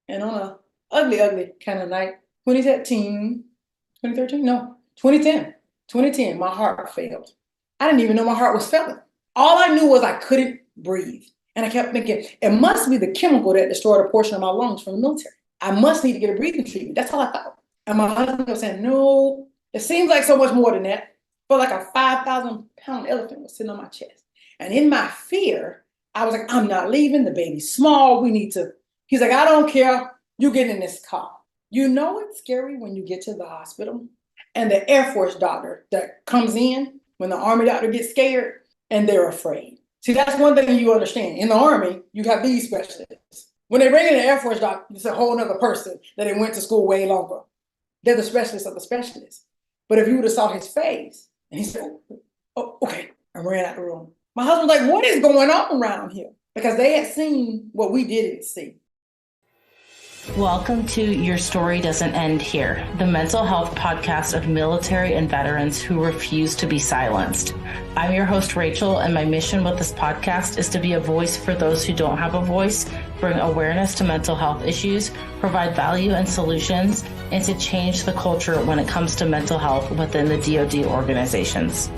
And on a ugly, ugly kind of night, 2013, 2013? No, 2010. 2010, my heart failed. I didn't even know my heart was failing. All I knew was I couldn't breathe. And I kept thinking, it must be the chemical that destroyed a portion of my lungs from the military. I must need to get a breathing treatment. That's all I thought. And my husband was saying, no, it seems like so much more than that. Felt like a 5,000-pound elephant was sitting on my chest. And in my fear, I was like, I'm not leaving. The baby's small. We need to. He's like, I don't care. You get in this car. You know it's scary when you get to the hospital and the Air Force doctor that comes in when the Army doctor gets scared and they're afraid. See, that's one thing you understand. In the Army, you have these specialists. When they bring in the Air Force doctor, it's a whole other person that they went to school way longer. They're the specialists of the specialists. But if you would have saw his face, and he said, oh, okay, I ran out the room. My husband was like, what is going on around here? Because they had seen what we didn't see. Welcome to Your Story Doesn't End Here, the mental health podcast of military and veterans who refuse to be silenced. I'm your host, Rachel, and my mission with this podcast is to be a voice for those who don't have a voice, bring awareness to mental health issues, provide value and solutions, and to change the culture when it comes to mental health within the DoD organizations.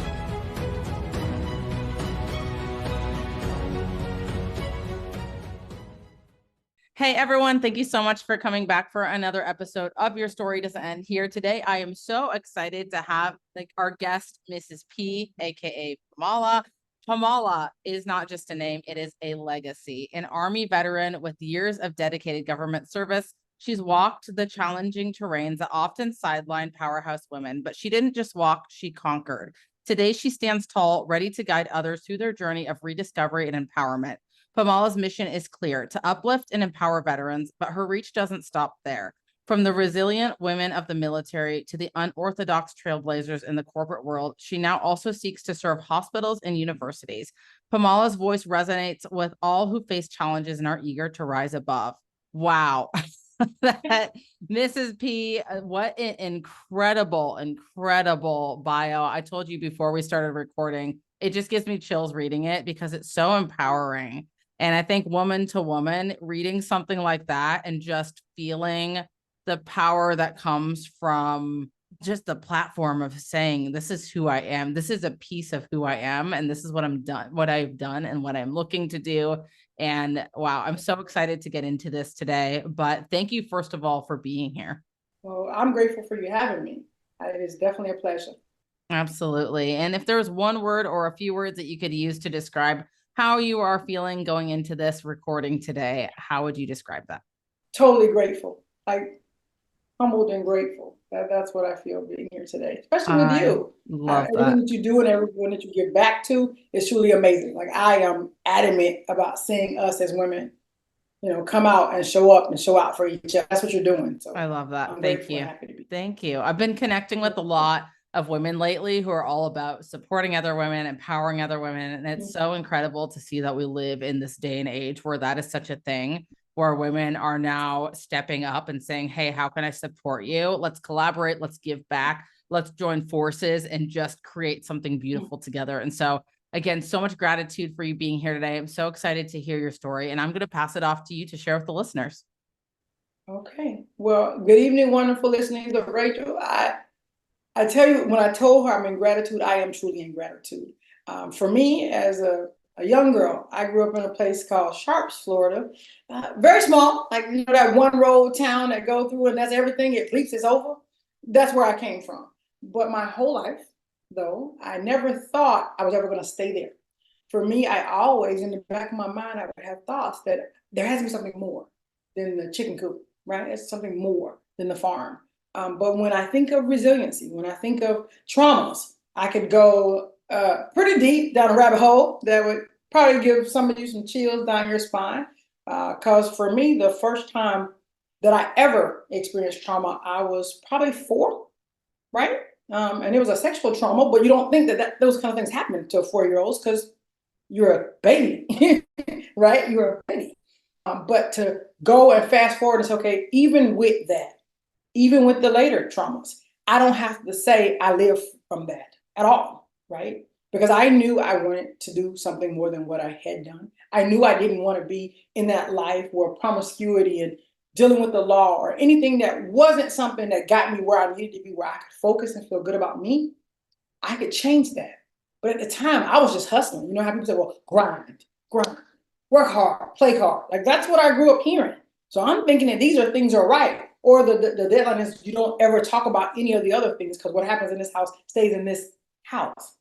Hey everyone, thank you so much for coming back for another episode of Your Story Doesn't End Here. Today, I am so excited to have our guest, Mrs. P, aka Pamela. Pamela is not just a name, it is a legacy. An Army veteran with years of dedicated government service, she's walked the challenging terrains that often sideline powerhouse women, but she didn't just walk, she conquered. Today, she stands tall, ready to guide others through their journey of rediscovery and empowerment. Pamela's mission is clear, to uplift and empower veterans, but her reach doesn't stop there. From the resilient women of the military to the unorthodox trailblazers in the corporate world, she now also seeks to serve hospitals and universities. Pamela's voice resonates with all who face challenges and are eager to rise above. Wow. That Mrs. P, what an incredible bio. I told you before we started recording, it just gives me chills reading it because it's so empowering. And I think woman to woman, reading something like that and just feeling the power that comes from just the platform of saying, this is who I am. This is a piece of who I am. And this is what I've done and what I'm looking to do. And wow, I'm so excited to get into this today. But thank you, first of all, for being here. Well, I'm grateful for you having me. It is definitely a pleasure. Absolutely. And if there's one word or a few words that you could use to describe how you are feeling going into this recording today, how would you describe that? Totally grateful. Like humbled and grateful. That's what I feel being here today, especially with you. Love everything that you do and everyone that you give back to is truly amazing. Like I am adamant about seeing us as women, come out and show up and show out for each other. That's what you're doing. So I love that. I'm Thank you. happy to be. Thank you. I've been connecting with a lot of women lately who are all about supporting other women, empowering other women. And it's so incredible to see that we live in this day and age where that is such a thing, where women are now stepping up and saying, hey, how can I support you? Let's collaborate. Let's give back. Let's join forces and just create something beautiful together. And so again, so much gratitude for you being here today. I'm so excited to hear your story, and I'm going to pass it off to you to share with the listeners. Okay. Well, good evening, wonderful listeners of Rachel. I tell you, when I told her I'm in gratitude, I am truly in gratitude. For me, as a young girl, I grew up in a place called Sharps, Florida. Very small, like that one road town that go through and that's everything. It bleeps, it's over. That's where I came from. But my whole life, though, I never thought I was ever going to stay there. For me, I always, in the back of my mind, I would have thoughts that there has to be something more than the chicken coop, right? It's something more than the farm. But when I think of resiliency, when I think of traumas, I could go pretty deep down a rabbit hole that would probably give some of you some chills down your spine. Because for me, the first time that I ever experienced trauma, I was probably 4, right? And it was a sexual trauma, but you don't think that those kind of things happen to 4-year-olds because you're a baby, right? You're a baby. But to go and fast forward and say, okay, even with that, even with the later traumas, I don't have to say I live from that at all, right? Because I knew I wanted to do something more than what I had done. I knew I didn't want to be in that life where promiscuity and dealing with the law or anything that wasn't something that got me where I needed to be, where I could focus and feel good about me, I could change that. But at the time, I was just hustling. You know how people say, well, grind, work hard, play hard. Like that's what I grew up hearing. So I'm thinking that these are things are right. Or the deadline is you don't ever talk about any of the other things because what happens in this house stays in this house.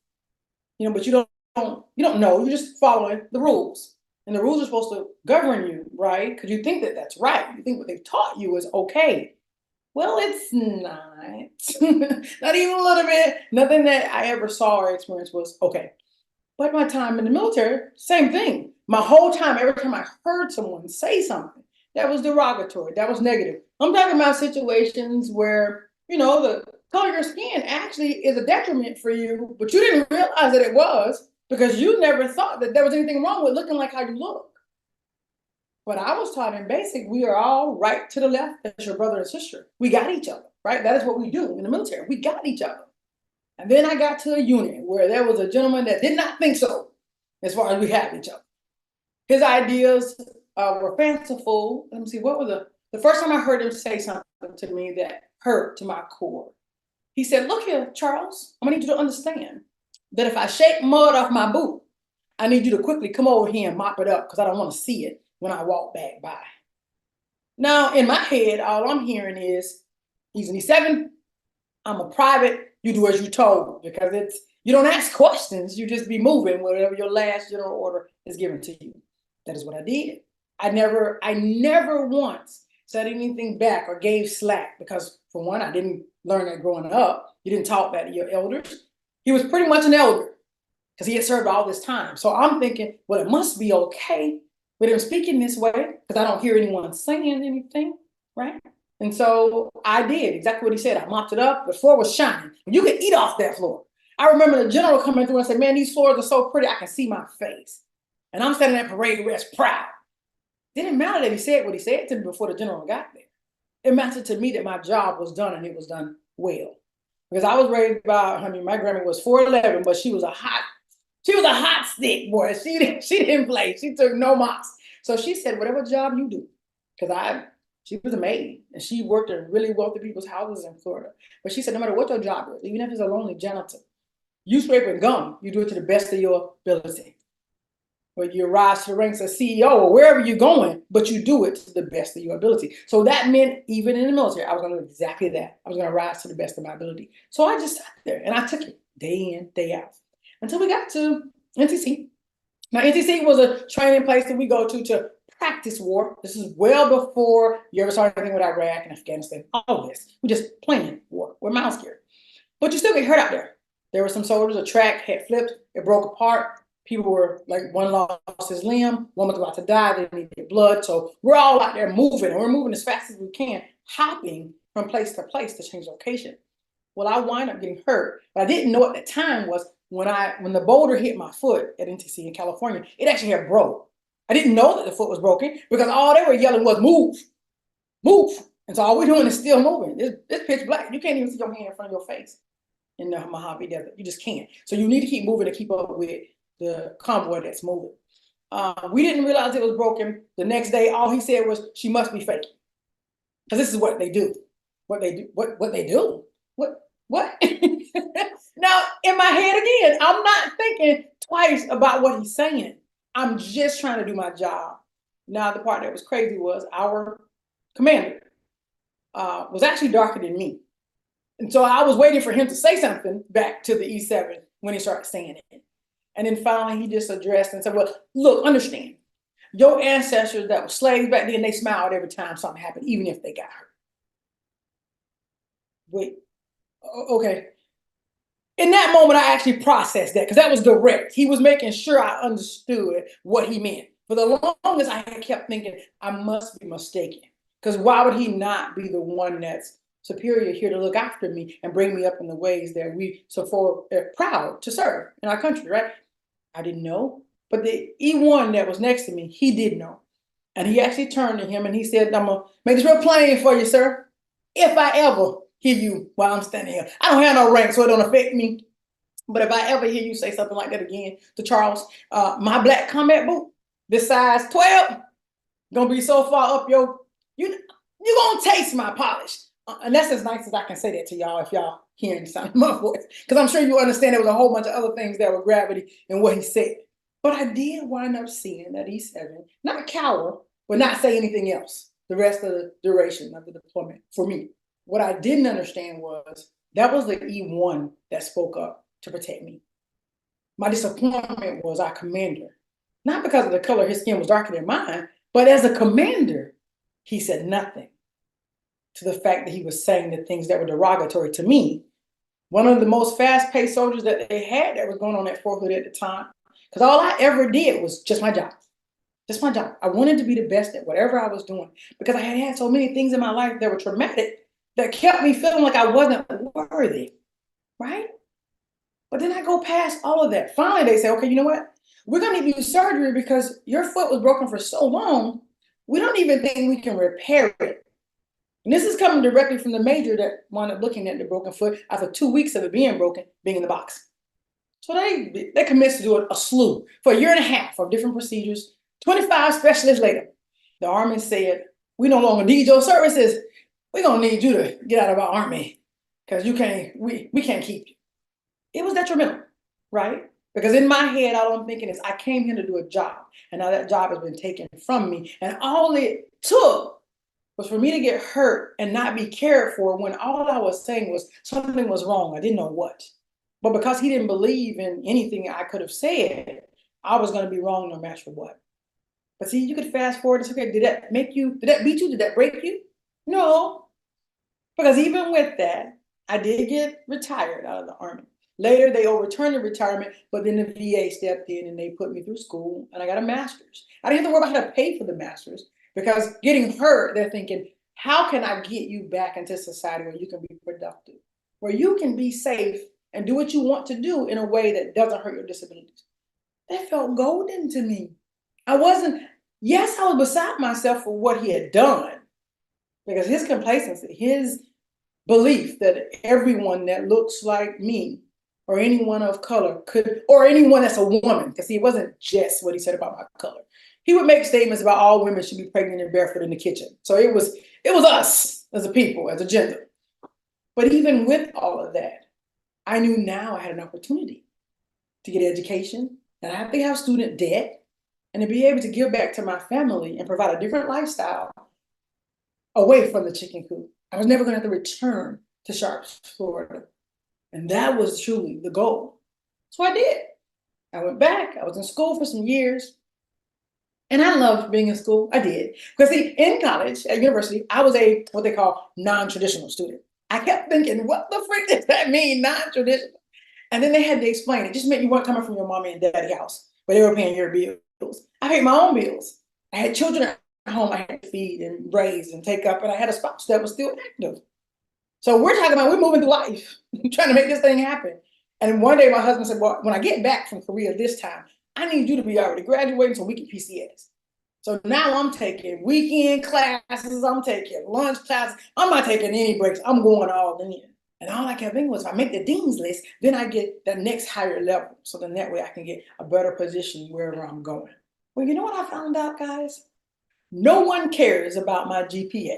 You know, but you don't know. You're just following the rules. And the rules are supposed to govern you, right? Because you think that that's right. You think what they've taught you is okay. Well, it's not. Not even a little bit. Nothing that I ever saw or experienced was okay. But my time in the military, same thing. My whole time, every time I heard someone say something that was derogatory, that was negative. I'm talking about situations where, you know, the color of your skin actually is a detriment for you, but you didn't realize that it was because you never thought that there was anything wrong with looking like how you look. But I was taught in basic, we are all right to the left as your brother and sister. We got each other, right? That is what we do in the military. We got each other. And then I got to a unit where there was a gentleman that did not think so, as far as we had each other. His ideas were fanciful. Let me see, what was the first time I heard him say something to me that hurt to my core? He said, look here, Charles, I'm gonna need you to understand that if I shake mud off my boot, I need you to quickly come over here and mop it up because I don't want to see it when I walk back by. Now, in my head, all I'm hearing is, he's an E7, I'm a private, you do as you're told, because you don't ask questions, you just be moving whatever your last general order is given to you. That is what I did. I never once said anything back or gave slack because, for one, I didn't learn that growing up. You didn't talk that to your elders. He was pretty much an elder because he had served all this time. So I'm thinking, well, it must be okay with him speaking this way because I don't hear anyone saying anything, right? And so I did exactly what he said. I mopped it up. The floor was shining. You could eat off that floor. I remember the general coming through and said, man, these floors are so pretty, I can see my face. And I'm standing at parade rest proud. Didn't matter that he said what he said to me before the general got there. It mattered to me that my job was done and it was done well. Because I was raised by, my grandma was 4'11", but she was a hot stick, boy. She didn't play. She took no mocks. So she said, whatever job you do, because she was a maid and she worked in really wealthy people's houses in Florida. But she said, no matter what your job is, even if it's a lonely janitor, you scraping gum, you do it to the best of your ability. When you rise to the ranks of CEO or wherever you're going, but you do it to the best of your ability. So that meant even in the military, I was going to do exactly that. I was going to rise to the best of my ability. So I just sat there and I took it day in, day out until we got to NTC. Now, NTC was a training place that we go to practice war. This is well before you ever saw anything with Iraq and Afghanistan, all this. We just playing war. We're mouse scared. But you still get hurt out there. There were some soldiers, a track had flipped, it broke apart. People were like, one lost his limb, one was about to die, they needed blood. So we're all out there moving, and we're moving as fast as we can, hopping from place to change location. Well, I wind up getting hurt, but I didn't know at the time was when the boulder hit my foot at NTC in California, it actually had broke. I didn't know that the foot was broken because all they were yelling was move, move. And so all we're doing is still moving. It's pitch black. You can't even see your hand in front of your face in the Mojave Desert. You just can't. So you need to keep moving to keep up with the convoy that's moving. We didn't realize it was broken. The next day, all he said was, she must be faking. Because this is what they do. What they do. What? Now, in my head again, I'm not thinking twice about what he's saying. I'm just trying to do my job. Now, the part that was crazy was our commander was actually darker than me. And so I was waiting for him to say something back to the E7 when he started saying it. And then finally he just addressed and said, well, look, understand, your ancestors that were slaves back then, they smiled every time something happened, even if they got hurt. Wait, okay. In that moment, I actually processed that because that was direct. He was making sure I understood what he meant. For the longest, I kept thinking, I must be mistaken. Because why would he not be the one that's superior here to look after me and bring me up in the ways that we so proud to serve in our country, right? I didn't know. But the E1 that was next to me, he did know. And he actually turned to him and he said, I'm going to make this real plain for you, sir. If I ever hear you while I'm standing here, I don't have no rank, so it don't affect me. But if I ever hear you say something like that again to Charles, my black combat boot, this size 12, gonna be so far up You gonna taste my polish. And that's as nice as I can say that to y'all if y'all hearing the sound of my voice. Because I'm sure you understand there was a whole bunch of other things that were gravity in what he said. But I did wind up seeing at E7, not cower, but not say anything else the rest of the duration of the deployment for me. What I didn't understand was that was the E1 that spoke up to protect me. My disappointment was our commander, not because of the color his skin was darker than mine, but as a commander, he said nothing to the fact that he was saying the things that were derogatory to me. One of the most fast-paced soldiers that they had that was going on at Fort Hood at the time, because all I ever did was just my job. Just my job. I wanted to be the best at whatever I was doing because I had had so many things in my life that were traumatic that kept me feeling like I wasn't worthy, right? But then I go past all of that. Finally, they say, okay, you know what? We're going to need to do surgery because your foot was broken for so long, we don't even think we can repair it. And this is coming directly from the major that wound up looking at the broken foot after 2 weeks of it being broken, being in the box. So they commenced to do a slew for a year and a half of different procedures. 25 specialists later, the Army said, we no longer need your services. We're going to need you to get out of our Army because we can't keep you. It was detrimental, right? Because in my head, all I'm thinking is I came here to do a job, and now that job has been taken from me. And all it took was for me to get hurt and not be cared for when all I was saying was something was wrong. I didn't know what. But because he didn't believe in anything I could have said, I was going to be wrong no matter what. But see, you could fast forward. It's okay. Did that beat you? Did that break you? No. Because even with that, I did get retired out of the Army. Later, they overturned the retirement, but then the VA stepped in and they put me through school and I got a master's. I didn't have to worry about how to pay for the master's because getting hurt, they're thinking, how can I get you back into society where you can be productive, where you can be safe and do what you want to do in a way that doesn't hurt your disabilities? That felt golden to me. I was beside myself for what he had done because his complacency, his belief that everyone that looks like me or anyone of color could, or anyone that's a woman, because he wasn't just what he said about my color. He would make statements about all women should be pregnant and barefoot in the kitchen. So it was us as a people, as a gender. But even with all of that, I knew now I had an opportunity to get education, and I have to have student debt, and to be able to give back to my family and provide a different lifestyle away from the chicken coop. I was never going to have to return to Sharps, Florida. And that was truly the goal. So I did. I went back. I was in school for some years. And I loved being in school. I did. Because see, in college, at university, I was a what they call non-traditional student. I kept thinking, what the frick does that mean, non-traditional? And then they had to explain it. Just meant you weren't coming from your mommy and daddy house, but they were paying your bills. I paid my own bills. I had children at home I had to feed and raise and take up, and I had a spouse that was still active. So we're talking about, we're moving through life, trying to make this thing happen. And one day my husband said, well, when I get back from Korea this time, I need you to be already graduating so we can PCS. So now I'm taking weekend classes, I'm taking lunch classes, I'm not taking any breaks, I'm going all in. And all I kept thinking was, if I make the dean's list, then I get that next higher level. So then that way I can get a better position wherever I'm going. Well, you know what I found out, guys? No one cares about my GPA,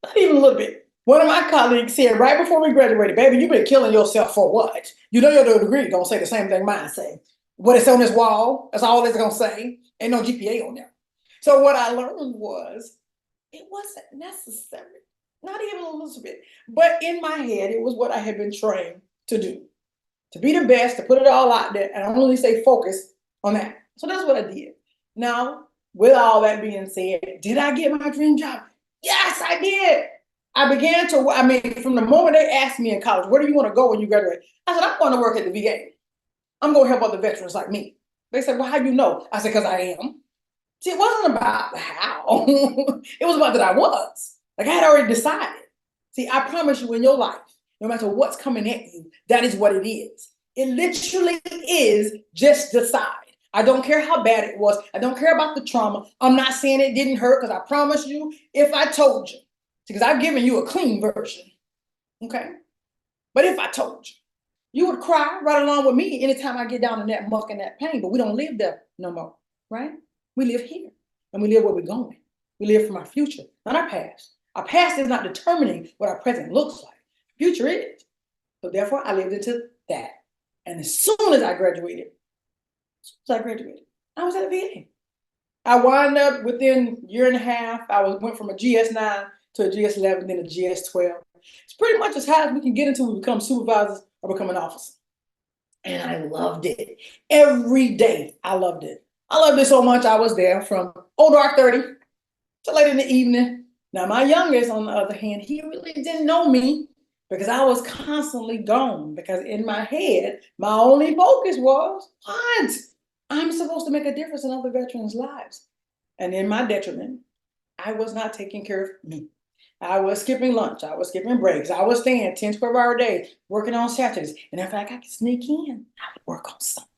not even a little bit. One of my colleagues said right before we graduated, baby, you've been killing yourself for what? You know your degree gonna say the same thing mine say. What is on this wall, that's all it's gonna say. Ain't no GPA on there. So what I learned was, it wasn't necessary. Not even a little bit. But in my head, it was what I had been trained to do. To be the best, to put it all out there, and only stay focused on that. So that's what I did. Now, with all that being said, did I get my dream job? Yes, I did. I began to, from the moment they asked me in college, where do you want to go when you graduate? I said, I'm going to work at the VA. I'm going to help other veterans like me. They said, well, how do you know? I said, because I am. See, it wasn't about how. It was about that I was. Like I had already decided. See, I promise you in your life, no matter what's coming at you, that is what it is. It literally is just decide. I don't care how bad it was. I don't care about the trauma. I'm not saying it didn't hurt because I promise you, if I told you, because I've given you a clean version, okay? But if I told you, you would cry right along with me anytime I get down in that muck and that pain, but we don't live there no more, right? We live here and we live where we're going. We live from our future, not our past. Our past is not determining what our present looks like. Future is. So therefore, I lived into that. And as soon as I graduated, I was at a VA. I wound up within a year and a half. Went from a GS9 to a GS11, then a GS12. It's pretty much as high as we can get until we become supervisors or become an officer. And I loved it. Every day, I loved it. I loved it so much, I was there from dark 30 to late in the evening. Now, my youngest, on the other hand, he really didn't know me because I was constantly gone. Because in my head, my only focus was, what? I'm supposed to make a difference in other veterans' lives. And in my detriment, I was not taking care of me. I was skipping lunch. I was skipping breaks. I was staying 10, 12-hour days, working on Saturdays. And if I could sneak in, I would work on something.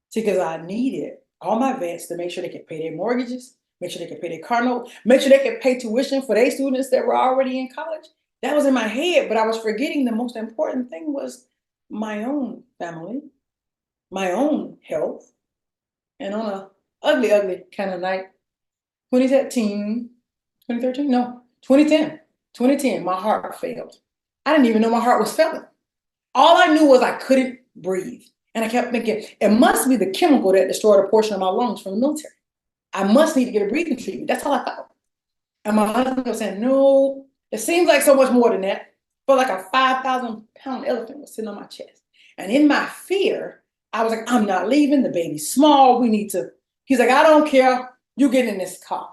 See, because I needed all my vets to make sure they could pay their mortgages, make sure they could pay their car note, make sure they could pay tuition for their students that were already in college. That was in my head, but I was forgetting the most important thing was my own family, my own health. And on a ugly, ugly kind of night, 2013, 2013, no, 2010, my heart failed. I didn't even know my heart was failing. All I knew was I couldn't breathe. And I kept thinking, it must be the chemical that destroyed a portion of my lungs from the military. I must need to get a breathing treatment. That's all I thought. And my husband was saying, no, it seems like so much more than that. Felt like a 5,000-pound elephant was sitting on my chest. And in my fear, I was like, I'm not leaving. The baby's small. He's like, I don't care. You get in this car.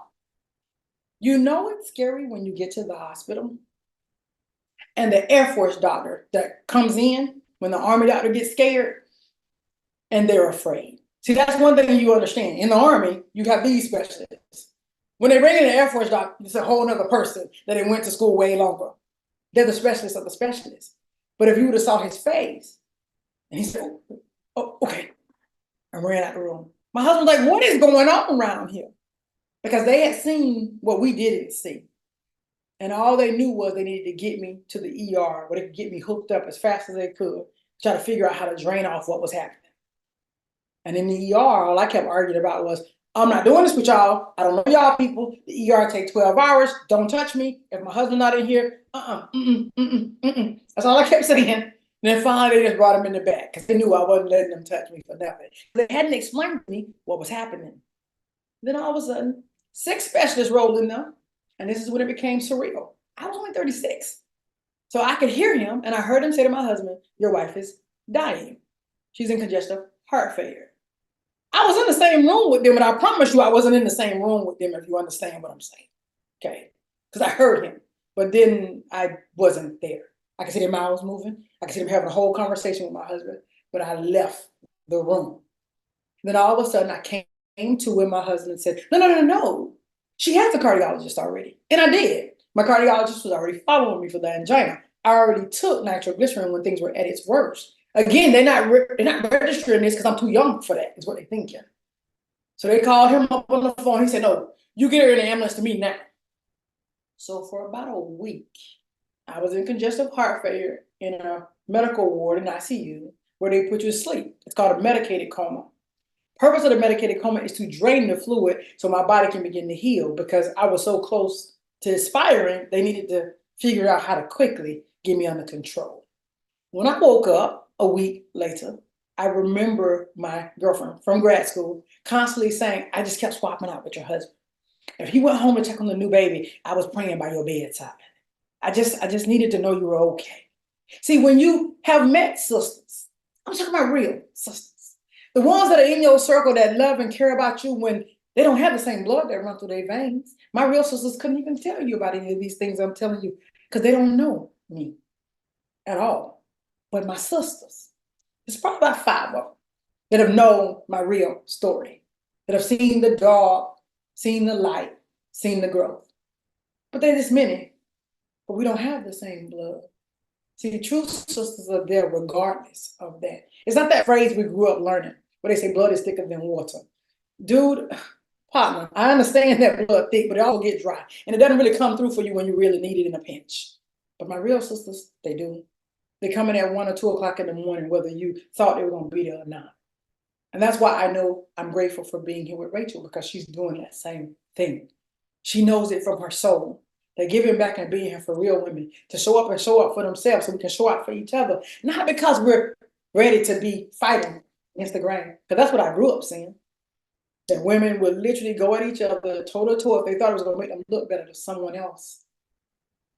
You know it's scary when you get to the hospital and the Air Force doctor that comes in when the Army doctor gets scared and they're afraid. See, that's one thing you understand. In the Army, you have these specialists. When they bring in the Air Force doctor, it's a whole other person that they went to school way longer. They're the specialists of the specialists. But if you would have saw his face, and he said, oh, okay, and ran out the room. My husband was like, what is going on around here? Because they had seen what we didn't see. And all they knew was they needed to get me to the ER where they could get me hooked up as fast as they could, try to figure out how to drain off what was happening. And in the ER, all I kept arguing about was, I'm not doing this with y'all. I don't know y'all people. The ER take 12 hours. Don't touch me. If my husband's not in here, That's all I kept saying. And then finally, they just brought him in the back because they knew I wasn't letting them touch me for nothing. They hadn't explained to me what was happening. Then all of a sudden, 6 specialists rolled in there. And this is when it became surreal. I was only 36. So I could hear him, and I heard him say to my husband, your wife is dying. She's in congestive heart failure. I was in the same room with them, and I promise you I wasn't in the same room with them, if you understand what I'm saying. Okay? Because I heard him, but then I wasn't there. I could see their mouths moving. I could see them having a whole conversation with my husband, but I left the room. Then all of a sudden I came to where my husband said, no. She has a cardiologist already. And I did. My cardiologist was already following me for the angina. I already took nitroglycerin when things were at its worst. Again, they're not registering this because I'm too young for that, is what they're thinking. So they called him up on the phone. He said, no, you get her in the ambulance to me now. So for about a week, I was in congestive heart failure in a medical ward in ICU where they put you to sleep. It's called a medicated coma. Purpose of the medicated coma is to drain the fluid so my body can begin to heal, because I was so close to expiring, they needed to figure out how to quickly get me under control. When I woke up a week later, I remember my girlfriend from grad school constantly saying, I just kept swapping out with your husband. If he went home to check on the new baby, I was praying by your bedside. I just needed to know you were okay. See, when you have met sisters, I'm talking about real sisters, the ones that are in your circle that love and care about you when they don't have the same blood that runs through their veins. My real sisters couldn't even tell you about any of these things I'm telling you because they don't know me at all. But my sisters, it's probably about 5 of them that have known my real story, that have seen the dark, seen the light, seen the growth. But they're this many, but we don't have the same blood. See, the true sisters are there regardless of that. It's not that phrase we grew up learning where they say blood is thicker than water. Dude, partner, I understand that blood thick, but it all gets dry. And it doesn't really come through for you when you really need it in a pinch. But my real sisters, they do. They come in at 1 or 2 o'clock in the morning, whether you thought they were going to be there or not. And that's why I know I'm grateful for being here with Rachel, because she's doing that same thing. She knows it from her soul. They're giving back and being here for real women to show up and show up for themselves so we can show up for each other. Not because we're ready to be fighting against the grain. Because that's what I grew up seeing. That women would literally go at each other toe to toe if they thought it was going to make them look better to someone else.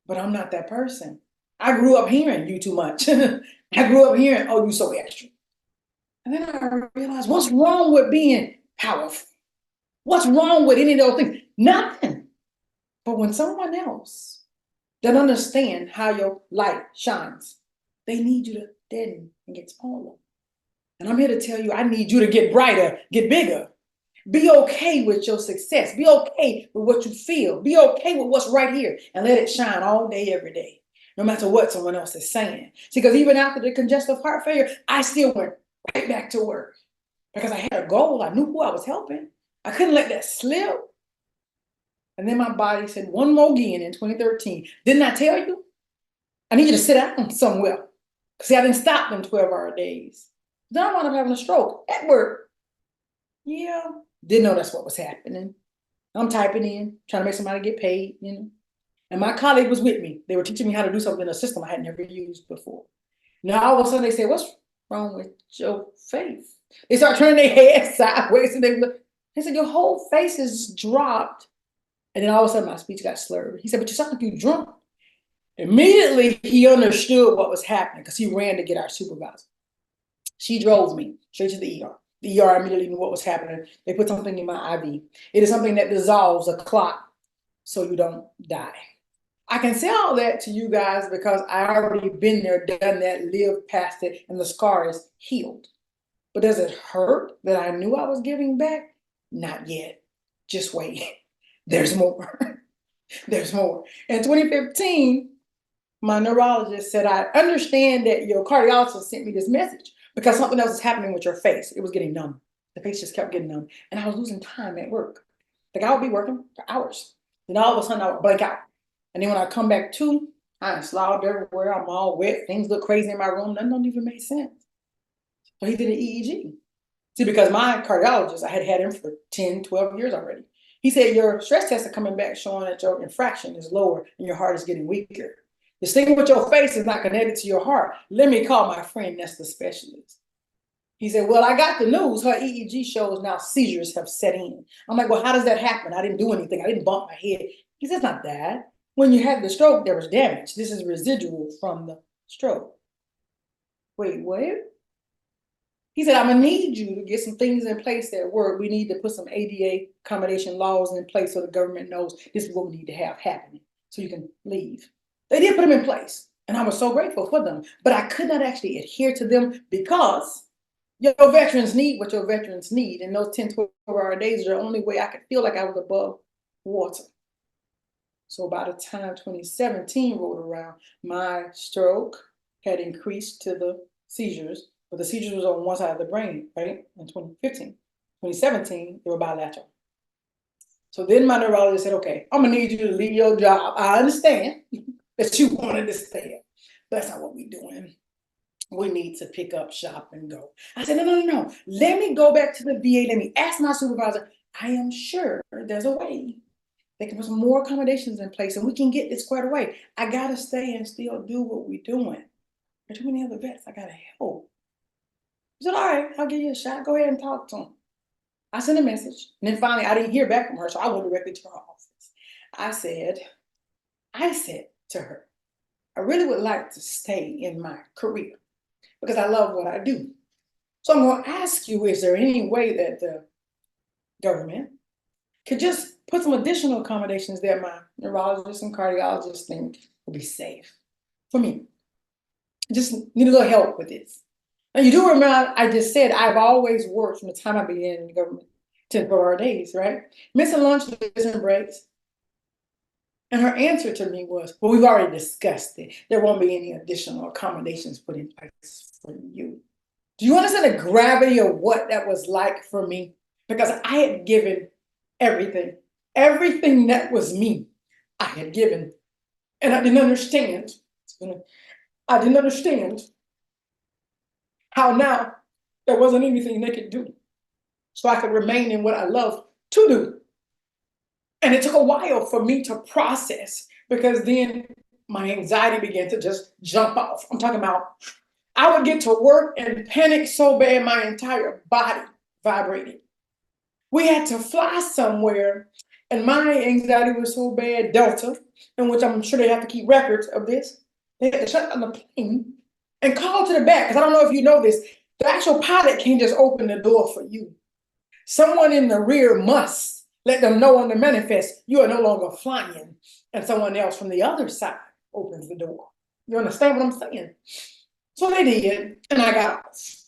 But I'm not that person. I grew up hearing you too much. I grew up hearing, oh, you so extra. And then I realized, what's wrong with being powerful? What's wrong with any of those things? Nothing. But when someone else doesn't understand how your light shines, they need you to deaden and get smaller. And I'm here to tell you, I need you to get brighter, get bigger. Be okay with your success. Be okay with what you feel. Be okay with what's right here and let it shine all day, every day, no matter what someone else is saying. See, because even after the congestive heart failure, I still went right back to work because I had a goal. I knew who I was helping. I couldn't let that slip. And then my body said one more again in 2013. Didn't I tell you? I need you to sit down somewhere. See, I didn't stop them 12-hour days. Then I wound up having a stroke at work. Yeah, didn't know that's what was happening. I'm typing in, trying to make somebody get paid, you know. And my colleague was with me. They were teaching me how to do something in a system I had never used before. Now all of a sudden they say, what's wrong with your face? They start turning their head sideways and they said, your whole face is dropped. And then all of a sudden my speech got slurred. He said, but you sound like you drunk. Immediately he understood what was happening because he ran to get our supervisor. She drove me straight to the ER. The ER immediately knew what was happening. They put something in my IV. It is something that dissolves a clot so you don't die. I can say all that to you guys because I already been there, done that, lived past it, and the scar is healed. But does it hurt that I knew I was giving back? Not yet. Just wait. There's more. There's more. In 2015, my neurologist said, I understand that your cardiologist sent me this message because something else is happening with your face. It was getting numb. The face just kept getting numb. And I was losing time at work. Like I would be working for hours. Then all of a sudden I would blank out. And then when I come back to, I'm slobbed everywhere. I'm all wet. Things look crazy in my room. Nothing don't even make sense. So he did an EEG. See, because my cardiologist, I had him for 10, 12 years already. He said, your stress tests are coming back showing that your infraction is lower and your heart is getting weaker. This thing with your face is not connected to your heart. Let me call my friend that's the specialist. He said, well, I got the news. Her EEG shows now seizures have set in. I'm like, well, how does that happen? I didn't do anything. I didn't bump my head. He says, not that. When you had the stroke, there was damage. This is residual from the stroke. Wait, what? He said, I'm gonna need you to get some things in place at work. We need to put some ADA accommodation laws in place so the government knows this is what we need to have happening so you can leave. They did put them in place, and I was so grateful for them, but I could not actually adhere to them because your veterans need what your veterans need, and those 10, 12-hour days are the only way I could feel like I was above water. So by the time 2017 rolled around, my stroke had increased to the seizures, but the seizures was on one side of the brain, right? In 2015. 2017, they were bilateral. So then my neurologist said, okay, I'm gonna need you to leave your job. I understand that you wanted to stay, but that's not what we're doing. We need to pick up shop and go. I said, no. Let me go back to the VA. Let me ask my supervisor. I am sure there's a way. They can put some more accommodations in place and we can get this squared away. I gotta stay and still do what we're doing. There are too many other vets, I gotta help. He said, all right, I'll give you a shot. Go ahead and talk to him. I sent a message. And then finally, I didn't hear back from her, so I went directly to her office. I said to her, I really would like to stay in my career because I love what I do. So I'm going to ask you, is there any way that the government could just put some additional accommodations that my neurologists and cardiologists think will be safe for me? I just need a little help with this. Now you do remember I just said I've always worked from the time I began in the government 10-hour days, right? Missing lunch, missing breaks. And her answer to me was, well, we've already discussed it. There won't be any additional accommodations put in place for you. Do you understand the gravity of what that was like for me? Because I had given everything that was me, I had given. And I didn't understand how now there wasn't anything they could do so I could remain in what I love to do. And it took a while for me to process because then my anxiety began to just jump off. I'm talking about I would get to work and panic so bad my entire body vibrated. We had to fly somewhere, and my anxiety was so bad, Delta, in which I'm sure they have to keep records of this. They had to shut down the plane and call to the back, because I don't know if you know this, the actual pilot can't just open the door for you. Someone in the rear must let them know on the manifest you are no longer flying, and someone else from the other side opens the door. You understand what I'm saying? So they did, and I got off.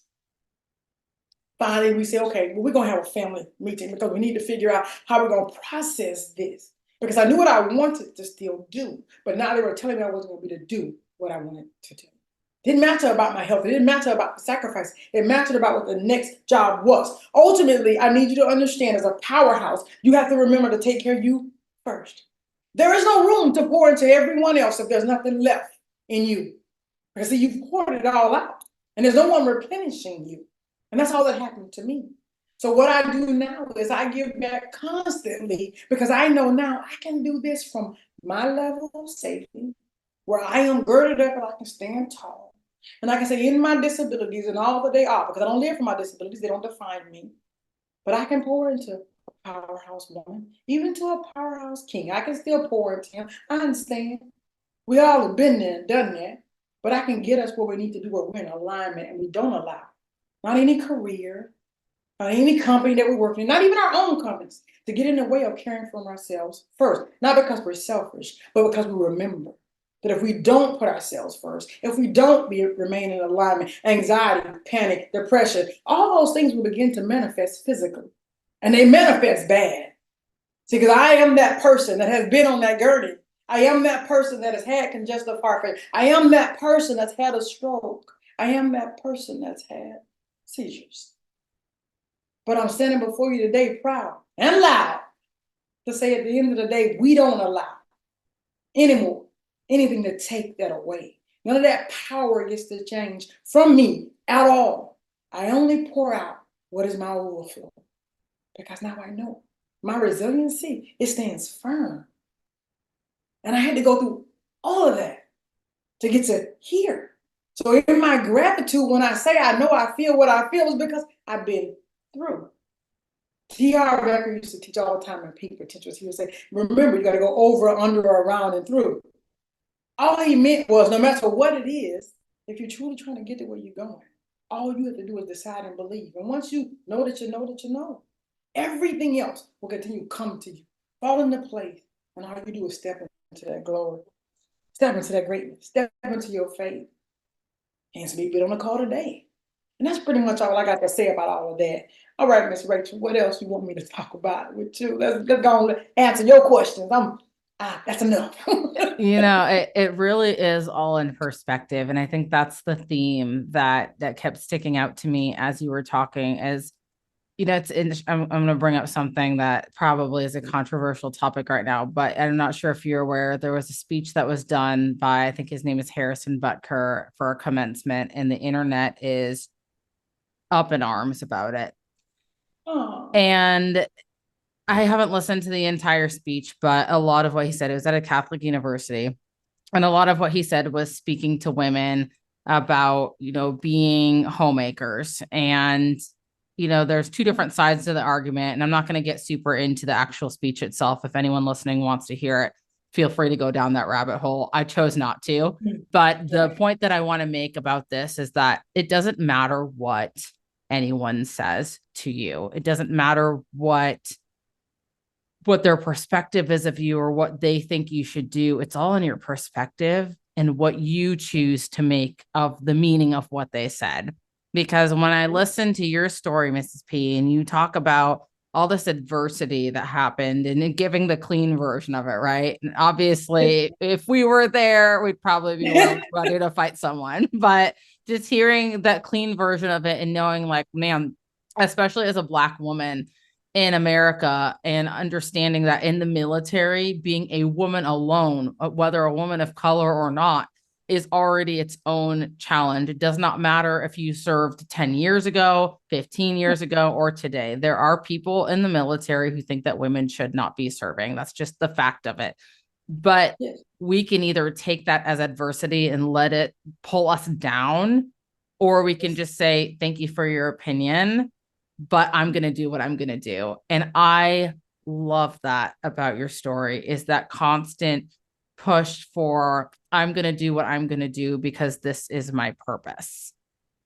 Finally, we said, okay, well, we're going to have a family meeting because we need to figure out how we're going to process this. Because I knew what I wanted to still do, but now they were telling me I wasn't going to be to do what I wanted to do. Didn't matter about my health. It didn't matter about the sacrifice. It mattered about what the next job was. Ultimately, I need you to understand, as a powerhouse, you have to remember to take care of you first. There is no room to pour into everyone else if there's nothing left in you. Because see, you've poured it all out, and there's no one replenishing you. And that's all that happened to me. So what I do now is I give back constantly, because I know now I can do this from my level of safety, where I am girded up and I can stand tall. And I can say in my disabilities and all that they are, because I don't live for my disabilities, they don't define me. But I can pour into a powerhouse woman, even to a powerhouse king. I can still pour into him. I understand. We all have been there and done that. But I can get us where we need to do, where we're in alignment and we don't allow. Not any career, not any company that we're working in, not even our own companies, to get in the way of caring for ourselves first. Not because we're selfish, but because we remember that if we don't put ourselves first, if we don't remain in alignment, anxiety, panic, depression, all those things will begin to manifest physically. And they manifest bad. See, because I am that person that has been on that gurney. I am that person that has had congestive heart failure. I am that person that's had a stroke. I am that person that's had seizures. But I'm standing before you today proud and loud to say at the end of the day, we don't allow anymore anything to take that away. None of that power gets to change from me at all. I only pour out what is my overflow, because now I know my resiliency, it stands firm. And I had to go through all of that to get to here. So in my gratitude, when I say I know I feel what I feel, is because I've been through. T.R. Becker used to teach all the time in peak potentials. He would say, remember, you got to go over, under, around, and through. All he meant was, no matter what it is, if you're truly trying to get to where you're going, all you have to do is decide and believe. And once you know that you know that you know, everything else will continue to come to you, fall into place. And all you do is step into that glory, step into that greatness, step into your faith. And so be on the call today. And that's pretty much all I got to say about all of that. All right, Miss Rachel, what else you want me to talk about with you? Let's go and answer your questions. That's enough. It really is all in perspective. And I think that's the theme that kept sticking out to me as you were talking is, I'm going to bring up something that probably is a controversial topic right now, but I'm not sure if you're aware, there was a speech that was done by, I think his name is Harrison Butker, for a commencement, and the internet is up in arms about it. Oh. And I haven't listened to the entire speech, but a lot of what he said, it was at a Catholic university. And a lot of what he said was speaking to women about, being homemakers. And, there's two different sides to the argument. And I'm not going to get super into the actual speech itself. If anyone listening wants to hear it, feel free to go down that rabbit hole. I chose not to. But the point that I want to make about this is that it doesn't matter what anyone says to you. It doesn't matter what their perspective is of you or what they think you should do. It's all in your perspective and what you choose to make of the meaning of what they said. Because when I listen to your story, Mrs. P, and you talk about all this adversity that happened and giving the clean version of it, right? And obviously, if we were there, we'd probably be ready to fight someone. But just hearing that clean version of it and knowing, like, man, especially as a Black woman in America, and understanding that in the military, being a woman alone, whether a woman of color or not, is already its own challenge. It does not matter if you served 10 years ago, 15 years ago, or today. There are people in the military who think that women should not be serving. That's just the fact of it. but Yes. we can either take that as adversity and let it pull us down, or we can just say, thank you for your opinion, but I'm going to do what I'm going to do. And I love that about your story, is that constant push for, I'm going to do what I'm going to do because this is my purpose.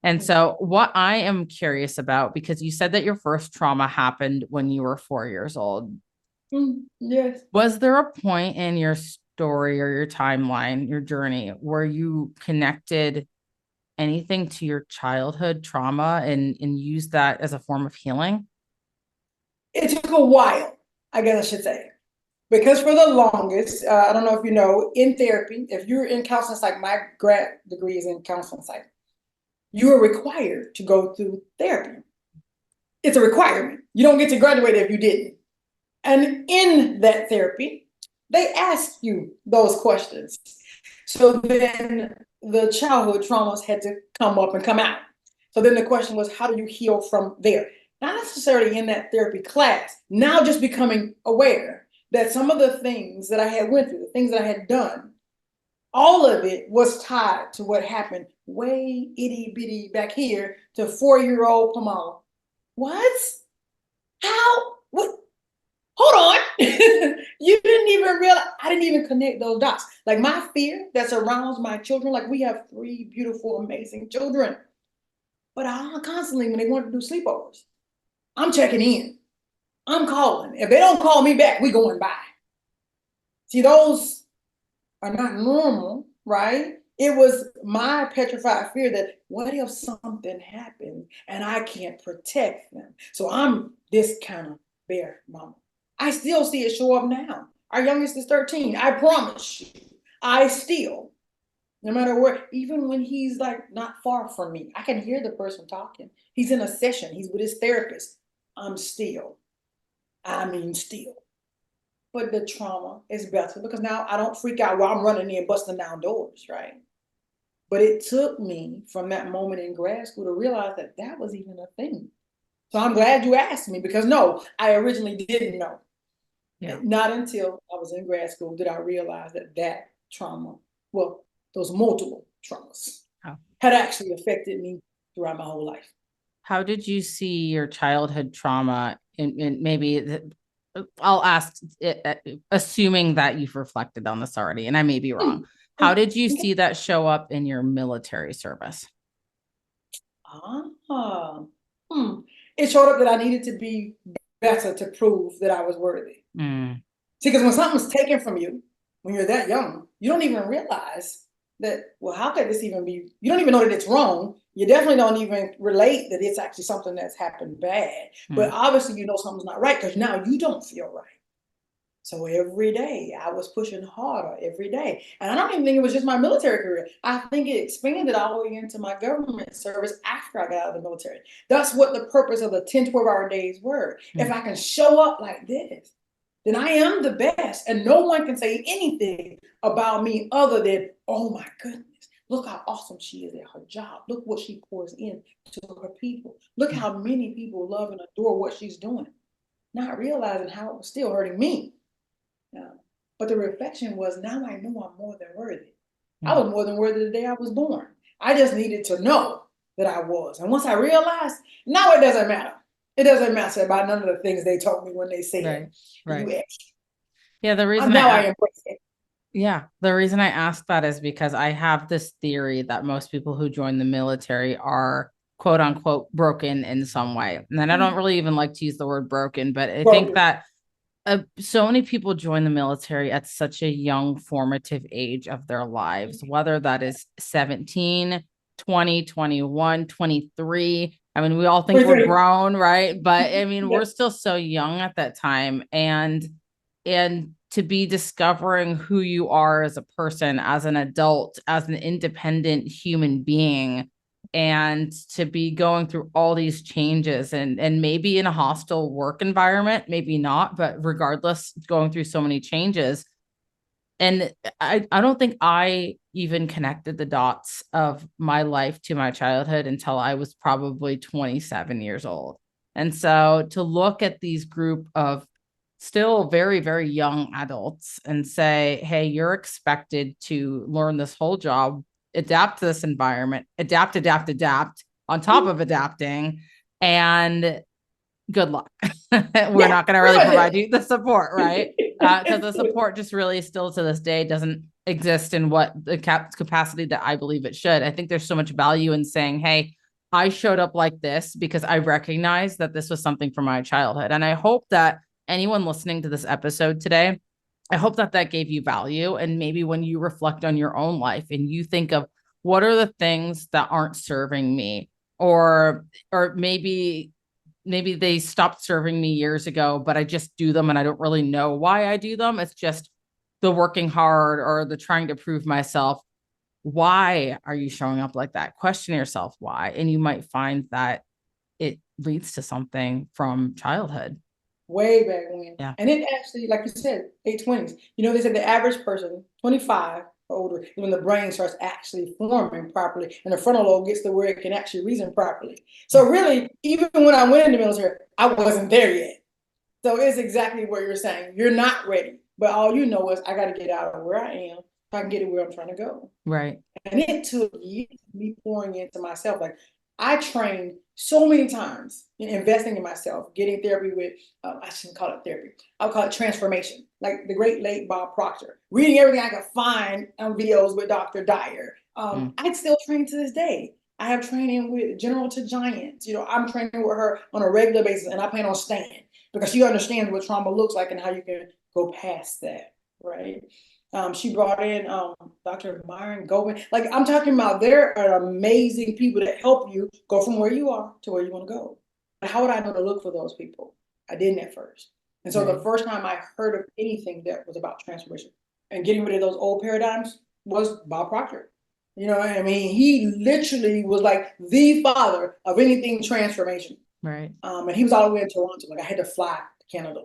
And so what I am curious about, because you said that your first trauma happened when you were 4 years old. Yes. Was there a point in your story or your timeline, your journey, where you connected anything to your childhood trauma and used that as a form of healing? It took a while, I guess I should say. Because for the longest, I don't know if you know, in therapy, if you're in counseling psych, my grad degree is in counseling psych, you are required to go through therapy. It's a requirement. You don't get to graduate if you didn't. And in that therapy, they ask you those questions. So then the childhood traumas had to come up and come out. So then the question was, how do you heal from there? Not necessarily in that therapy class, now just becoming aware that some of the things that I had went through, the things that I had done, all of it was tied to what happened way itty bitty back here to 4-year-old Pamela. What? How? What? Hold on. You didn't even realize, I didn't even connect those dots. Like my fear that surrounds my children, like we have 3 beautiful, amazing children. But I constantly, when they want to do sleepovers, I'm checking in. I'm calling. If they don't call me back, we going by. See, those are not normal, right? It was my petrified fear that what if something happens and I can't protect them? So I'm this kind of bear mama. I still see it show up now. Our youngest is 13. I promise you, I still, no matter where, even when he's like not far from me, I can hear the person talking. He's in a session, he's with his therapist. I'm still, I mean, still. But the trauma is better because now I don't freak out while I'm running in busting down doors, right? But it took me from that moment in grad school to realize that that was even a thing. So I'm glad you asked me because no, I originally didn't know. Yeah. Not until I was in grad school did I realize that that trauma, well, those multiple traumas, had actually affected me throughout my whole life. How did you see your childhood trauma? And maybe I'll ask, assuming that you've reflected on this already, and I may be wrong. How did you see that show up in your military service? Ah, It showed up that I needed to be better to prove that I was worthy. Mm. See, because when something's taken from you, when you're that young, you don't even realize that, well, how could this even be? You don't even know that it's wrong. You definitely don't even relate that it's actually something that's happened bad. But obviously, you know something's not right because now you don't feel right. So every day I was pushing harder every day. And I don't even think it was just my military career. I think it expanded all the way into my government service after I got out of the military. That's what the purpose of the 10, 12-hour days were. If I can show up like this, then I am the best. And no one can say anything about me other than, oh my goodness, look how awesome she is at her job. Look what she pours in to her people. Look how many people love and adore what she's doing. Not realizing how it was still hurting me. But the reflection was, now I know I'm more than worthy. I was more than worthy the day I was born. I just needed to know that I was. And once I realized, now it doesn't matter. It doesn't matter about none of the things they told me when they said, Right. you Yeah, the reason now I embrace it. Yeah, the reason I asked that is because I have this theory that most people who join the military are quote unquote broken in some way. And then I don't really even like to use the word broken, but I think that so many people join the military at such a young formative age of their lives, whether that is 17, 20, 21, 23. I mean, we all think we're grown, right? But I mean, we're still so young at that time. And to be discovering who you are as a person, as an adult, as an independent human being, and to be going through all these changes and maybe in a hostile work environment, maybe not, but regardless, going through so many changes. And I don't think I even connected the dots of my life to my childhood until I was probably 27 years old. And so to look at these group of still very, very young adults and say, hey, you're expected to learn this whole job, adapt to this environment, adapt on top of adapting, and good luck. We're not going to really provide you the support, right? Because the support just really still to this day doesn't exist in what the capacity that I believe it should. I think there's so much value in saying, hey, I showed up like this because I recognize that this was something from my childhood. And I hope that anyone listening to this episode today, I hope that that gave you value. And maybe when you reflect on your own life and you think of what are the things that aren't serving me, or maybe they stopped serving me years ago, but I just do them and I don't really know why I do them. It's just the working hard or the trying to prove myself. Why are you showing up like that? Question yourself why. And you might find that it leads to something from childhood. Way back when. Yeah. And it actually, like you said, late 20s. You know, they said the average person, 25 or older, is when the brain starts actually forming properly and the frontal lobe gets to where it can actually reason properly. So really, even when I went in the military, I wasn't there yet. So it's exactly what you're saying. You're not ready. But all you know is I got to get out of where I am so I can get to where I'm trying to go. Right. And it took years of me pouring into myself. Like I trained so many times in investing in myself, getting therapy with, I shouldn't call it therapy. I'll call it transformation. Like the great late Bob Proctor, reading everything I could find on videos with Dr. Dyer. I still train to this day. I have training with General to Giants. You know, I'm training with her on a regular basis and I plan on staying because she understands what trauma looks like and how you can go past that, right? She brought in Dr. Myron Goldman. Like I'm talking about, there are amazing people that help you go from where you are to where you want to go. How would I know to look for those people? I didn't at first. And so the first time I heard of anything that was about transformation and getting rid of those old paradigms was Bob Proctor. You know, I mean, he literally was like the father of anything transformation. Right. And he was all the way in Toronto. Like I had to fly to Canada.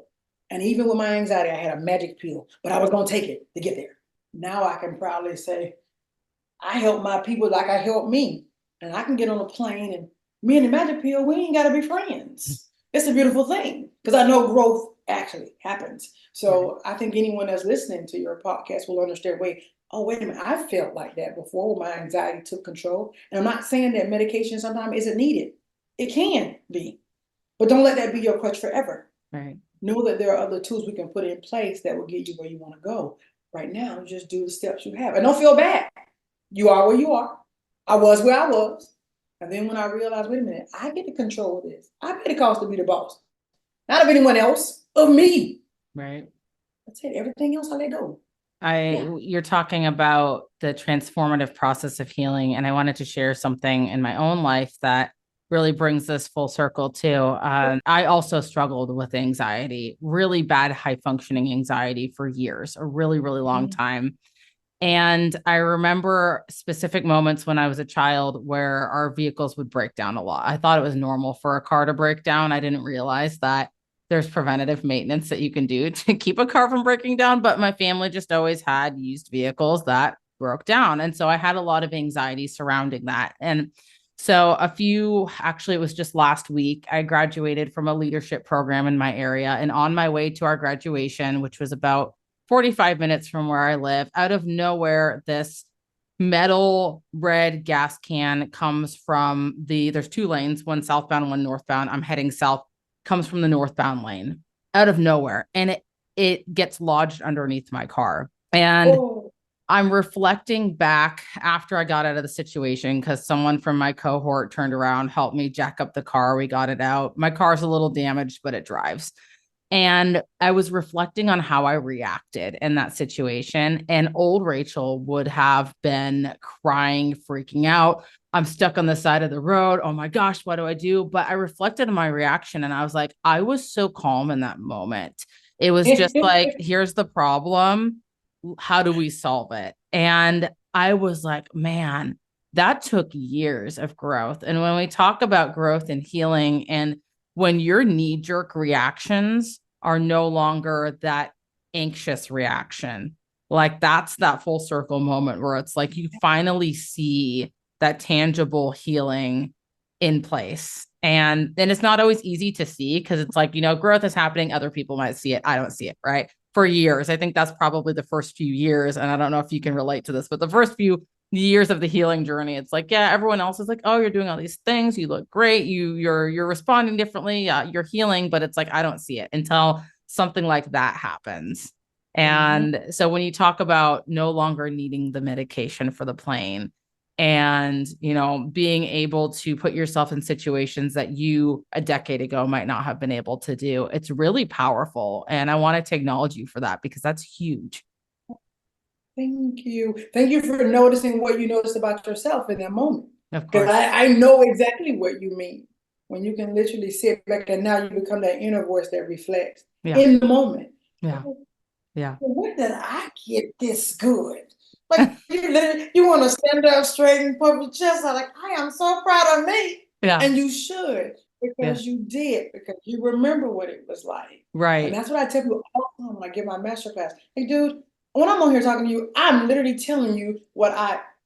And even with my anxiety, I had a magic pill, but I was going to take it to get there. Now I can proudly say, I help my people like I help me. And I can get on a plane and me and the magic pill, we ain't got to be friends. It's a beautiful thing because I know growth actually happens. So I think anyone that's listening to your podcast will understand, wait a minute, I felt like that before when my anxiety took control. And I'm not saying that medication sometimes isn't needed. It can be, but don't let that be your crutch forever. Right. Know that there are other tools we can put in place that will get you where you want to go. Right now, just do the steps you have. And don't feel bad. You are where you are. I was where I was. And then when I realized, wait a minute, I get to control this. I pay the cost to be the boss. Not of anyone else, of me. Right. That's it. Everything else I let go. You're talking about the transformative process of healing. And I wanted to share something in my own life that really brings this full circle too. I also struggled with anxiety, really bad high functioning anxiety for years, a really, really long time. And I remember specific moments when I was a child where our vehicles would break down a lot. I thought it was normal for a car to break down. I didn't realize that there's preventative maintenance that you can do to keep a car from breaking down. But my family just always had used vehicles that broke down. And so I had a lot of anxiety surrounding that. And so it was just last week, I graduated from a leadership program in my area. And on my way to our graduation, which was about 45 minutes from where I live, out of nowhere, this metal red gas can comes from there's two lanes, one southbound, one northbound. I'm heading south, comes from the northbound lane out of nowhere. And it gets lodged underneath my car. And I'm reflecting back after I got out of the situation because someone from my cohort turned around, helped me jack up the car. We got it out. My car's a little damaged, but it drives. And I was reflecting on how I reacted in that situation. And old Rachel would have been crying, freaking out. I'm stuck on the side of the road. Oh my gosh, what do I do? But I reflected on my reaction and I was like, I was so calm in that moment. It was just like, here's the problem. How do we solve it? And I was like, man, that took years of growth. And when we talk about growth and healing, and when your knee-jerk reactions are no longer that anxious reaction, like that's that full circle moment where it's like you finally see that tangible healing in place. And then it's not always easy to see because it's like, growth is happening. Other people might see it. I don't see it, right? For years. I think that's probably the first few years. And I don't know if you can relate to this, but the first few years of the healing journey, it's like, yeah, everyone else is like, oh, you're doing all these things. You look great. You're responding differently. You're healing, but it's like, I don't see it until something like that happens. And so when you talk about no longer needing the medication for the plane, and being able to put yourself in situations that you a decade ago might not have been able to do, it's really powerful. And I wanted to acknowledge you for that because that's huge. Thank you. Thank you for noticing what you noticed about yourself in that moment. Of Because course. I know exactly what you mean when you can literally sit back and now you become that inner voice that reflects in the moment. Yeah. Yeah. When did I get this good? Like you want to stand up straight and puff your chest out like, I am so proud of me. Yeah. And you should, because you did, because you remember what it was like. Right. And that's what I tell people all the time when I give my masterclass. Hey, dude, when I'm on here talking to you, I'm literally telling you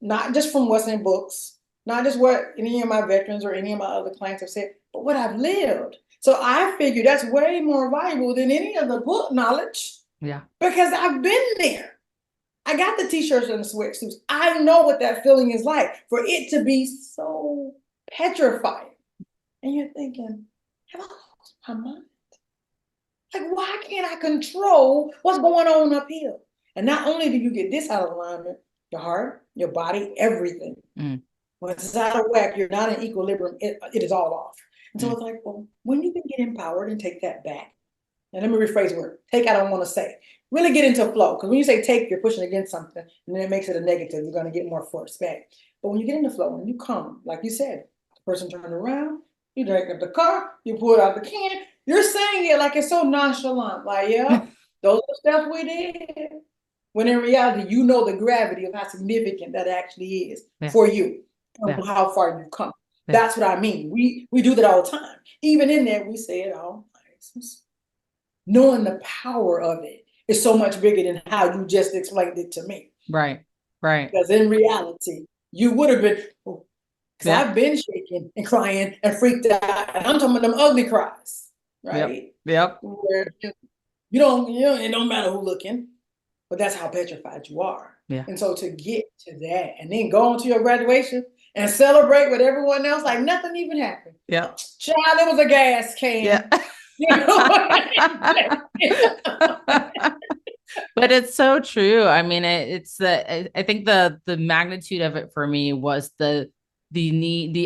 not just from what's in books, not just what any of my veterans or any of my other clients have said, but what I've lived. So I figure that's way more valuable than any of the book knowledge. Yeah. Because I've been there. I got the t-shirts and the sweatsuits. I know what that feeling is like for it to be so petrifying. And you're thinking, have I lost my mind? Like, why can't I control what's going on up here? And not only do you get this out of alignment, your heart, your body, everything. When it's out of whack, you're not in equilibrium, it is all off. And so it's like, well, when you can get empowered and take that back, and let me rephrase the word, take, I don't want to say, really get into flow. Because when you say take, you're pushing against something, and then it makes it a negative. You're going to get more force back. But when you get into flow and you come, like you said, the person turned around, you drink up the car, you pull it out the can, you're saying it like it's so nonchalant. Like, yeah, those are stuff we did. When in reality, you know the gravity of how significant that actually is for you, and how far you've come. That's what I mean. We do that all the time. Even in there, we say it all. Knowing the power of it is so much bigger than how you just explained it to me. Right. Right. Because in reality, you would have been, because I've been shaking and crying and freaked out. And I'm talking about them ugly cries, right? Yep. Where you don't, it don't matter who looking, but that's how petrified you are. Yeah. And so to get to that and then go on to your graduation and celebrate with everyone else like nothing even happened. Yeah. Child, it was a gas can. Yeah. But it's so true. I mean, I think the magnitude of it for me was the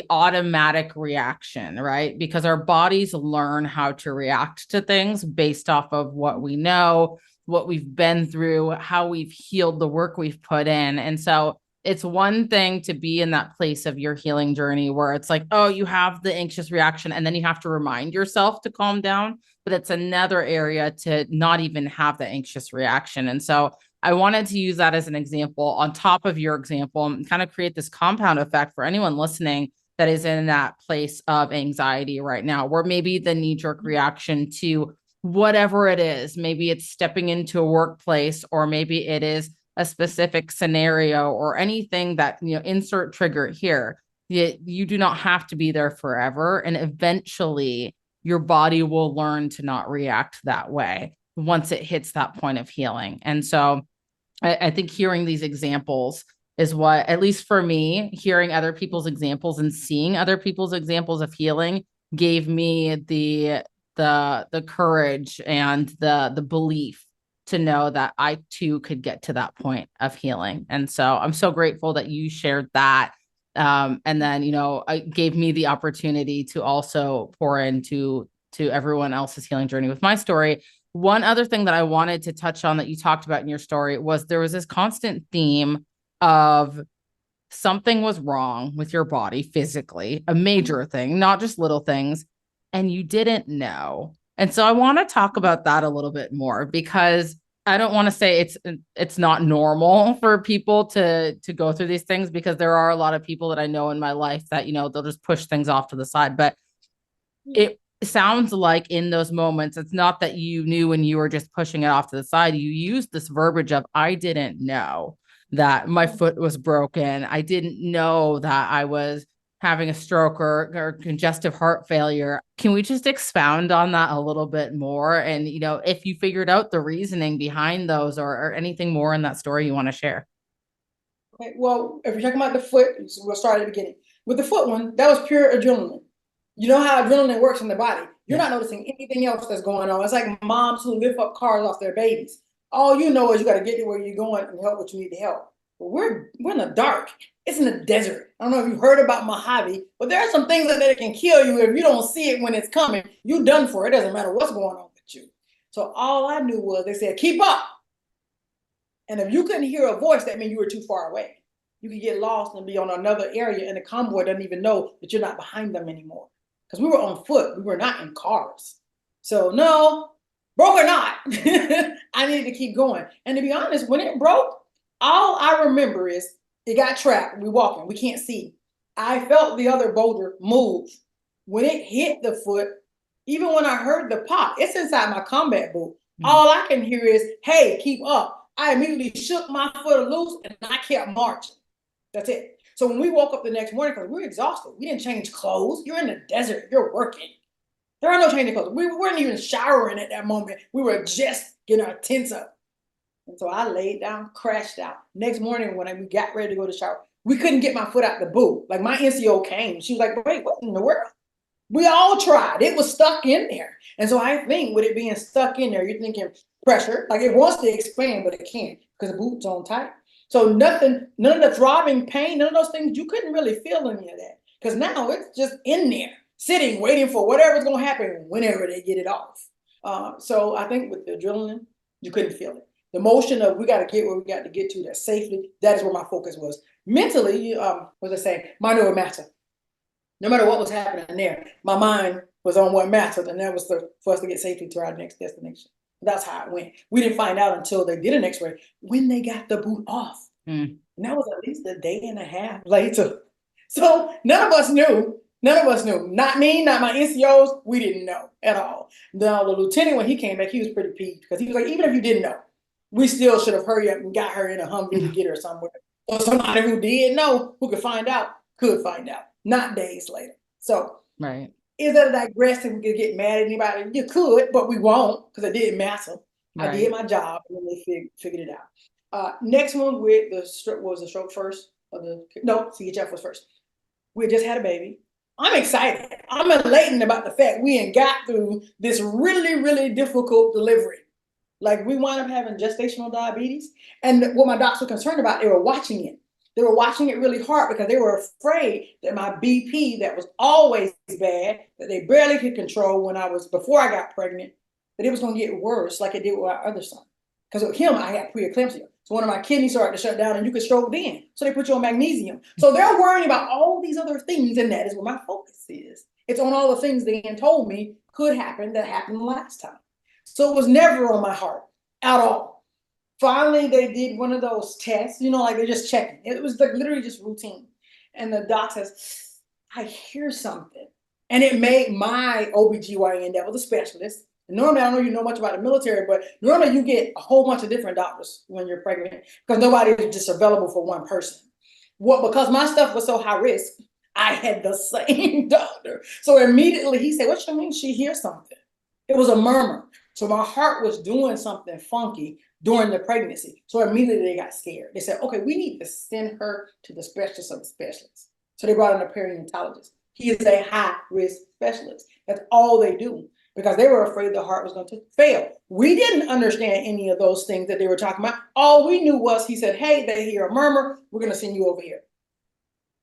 automatic reaction, right? Because our bodies learn how to react to things based off of what we know, what we've been through, how we've healed, the work we've put in. And so it's one thing to be in that place of your healing journey where it's like, oh, you have the anxious reaction and then you have to remind yourself to calm down. But it's another area to not even have the anxious reaction. And so I wanted to use that as an example on top of your example and kind of create this compound effect for anyone listening that is in that place of anxiety right now, where maybe the knee-jerk reaction to whatever it is, maybe it's stepping into a workplace, or maybe it is a specific scenario or anything that, insert trigger here. You do not have to be there forever. And eventually your body will learn to not react that way once it hits that point of healing. And so I think hearing these examples is what, at least for me, hearing other people's examples and seeing other people's examples of healing gave me the courage and the belief to know that I too could get to that point of healing. And so I'm so grateful that you shared that. And then, it gave me the opportunity to also pour into everyone else's healing journey with my story. One other thing that I wanted to touch on that you talked about in your story was there was this constant theme of something was wrong with your body physically, a major thing, not just little things, and you didn't know. And so I want to talk about that a little bit more, because I don't want to say it's not normal for people to go through these things, because there are a lot of people that I know in my life that, they'll just push things off to the side. But it sounds like in those moments, it's not that you knew and you were just pushing it off to the side. You used this verbiage of, I didn't know that my foot was broken. I didn't know that I was having a stroke or congestive heart failure. Can we just expound on that a little bit more? And, if you figured out the reasoning behind those or anything more in that story you want to share. Okay, well, if you're talking about the foot, we'll start at the beginning. With the foot one, that was pure adrenaline. You know how adrenaline works in the body. You're not noticing anything else that's going on. It's like moms who lift up cars off their babies. All you know is you got to get to where you're going and help what you need to help. But we're in the dark. It's in the desert. I don't know if you've heard about Mojave, but there are some things that can kill you if you don't see it when it's coming. You're done for. It doesn't matter what's going on with you. So all I knew was they said, keep up. And if you couldn't hear a voice, that means you were too far away. You could get lost and be on another area, and the convoy doesn't even know that you're not behind them anymore. Because we were on foot. We were not in cars. So no, broke or not, I needed to keep going. And to be honest, when it broke, all I remember is it got trapped. We're walking. We can't see. I felt the other boulder move. When it hit the foot, even when I heard the pop, it's inside my combat boot. All I can hear is, hey, keep up. I immediately shook my foot loose and I kept marching. That's it. So when we woke up the next morning, because we were exhausted, we didn't change clothes. You're in the desert. You're working. There are no changing clothes. We weren't even showering at that moment. We were just getting our tents up. And so I laid down, crashed out. Next morning when we got ready to go to shower, we couldn't get my foot out the boot. Like my NCO came. She was like, wait, what in the world? We all tried. It was stuck in there. And so I think with it being stuck in there, you're thinking pressure. Like it wants to expand, but it can't because the boot's on tight. So none of the throbbing pain, none of those things, you couldn't really feel any of that. Because now it's just in there, sitting, waiting for whatever's going to happen whenever they get it off. So I think with the adrenaline, you couldn't feel it. The motion of we got to get where we got to get to that safely, that is where my focus was. Mentally, what was I saying? Mind over matter. No matter what was happening there, my mind was on what mattered, and that was for us to get safely to our next destination. That's how it went. We didn't find out until they did an x-ray when they got the boot off. And that was at least a day and a half later. So none of us knew. None of us knew. Not me, not my NCOs. We didn't know at all. Now, the lieutenant, when he came back, he was pretty peeved because he was like, even if you didn't know, we still should have hurried up and got her in a Humvee to get her somewhere. Or somebody who did know, who could find out, not days later. So right. Is that a digress and we could get mad at anybody? You could, but we won't because it didn't matter. Right. I did my job and then they figured it out. Next one with the stroke, was the stroke first? No, CHF was first. We just had a baby. I'm excited. I'm elated about the fact we ain't got through this really, really difficult delivery. Like we wound up having gestational diabetes. And what my docs were concerned about, they were watching it. They were watching it really hard because they were afraid that my BP that was always bad, that they barely could control before I got pregnant, that it was going to get worse like it did with our other son. Because with him, I had preeclampsia. So one of my kidneys started to shut down and you could stroke then. So they put you on magnesium. So they're worrying about all these other things, and that is where my focus is. It's on all the things they told me could happen that happened last time. So it was never on my heart at all. Finally, they did one of those tests, like they're just checking. It was like literally just routine. And the doc says, I hear something. And it made my OBGYN, that was a specialist. And normally, I don't know you know much about the military, but normally you get a whole bunch of different doctors when you're pregnant because nobody is just available for one person. Because my stuff was so high risk, I had the same doctor. So immediately he said, what you mean she hears something? It was a murmur. So my heart was doing something funky during the pregnancy. So immediately they got scared. They said, okay, we need to send her to the specialist of the specialists. So they brought in a perinatalogist. He is a high-risk specialist. That's all they do because they were afraid the heart was going to fail. We didn't understand any of those things that they were talking about. All we knew was he said, hey, they hear a murmur. We're going to send you over here.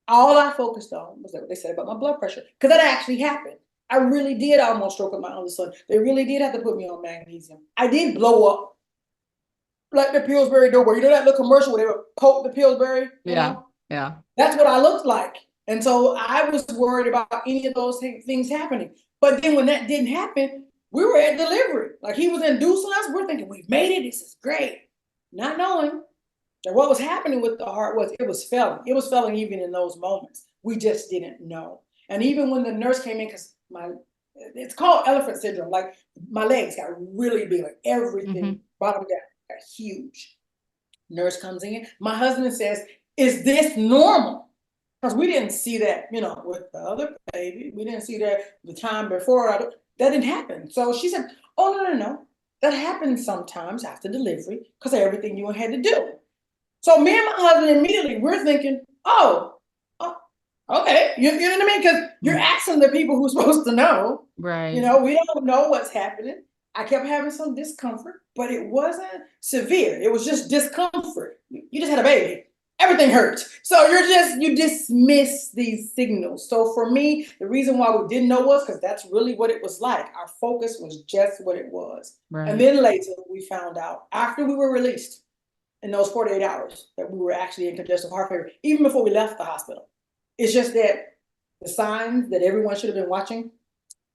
All I focused on was what they said about my blood pressure because that actually happened. I really did almost stroke with my other son. They really did have to put me on magnesium. I did blow up. Like the Pillsbury Doughboy. You know that little commercial where they would poke the Pillsbury? Yeah. That's what I looked like. And so I was worried about any of those things happening. But then when that didn't happen, we were at delivery. Like he was inducing us. We're thinking, we've made it. This is great. Not knowing that what was happening with the heart was it was failing. It was failing even in those moments. We just didn't know. And even when the nurse came in, because it's called elephant syndrome. Like my legs got really big, like everything bottom down. Huge. Nurse comes in. My husband says, is this normal? Because we didn't see that, with the other baby. We didn't see that the time before. That didn't happen. So she said, oh, no, no, no. That happens sometimes after delivery because of everything you had to do. So me and my husband immediately, we're thinking, oh, okay. You know what I mean? Because you're asking the people who's supposed to know. Right. We don't know what's happening. I kept having some discomfort, but it wasn't severe. It was just discomfort. You just had a baby. Everything hurts. So you dismiss these signals. So for me, the reason why we didn't know was because that's really what it was like. Our focus was just what it was. Right. And then later we found out after we were released in those 48 hours that we were actually in congestive heart failure, even before we left the hospital. It's just that the signs that everyone should have been watching,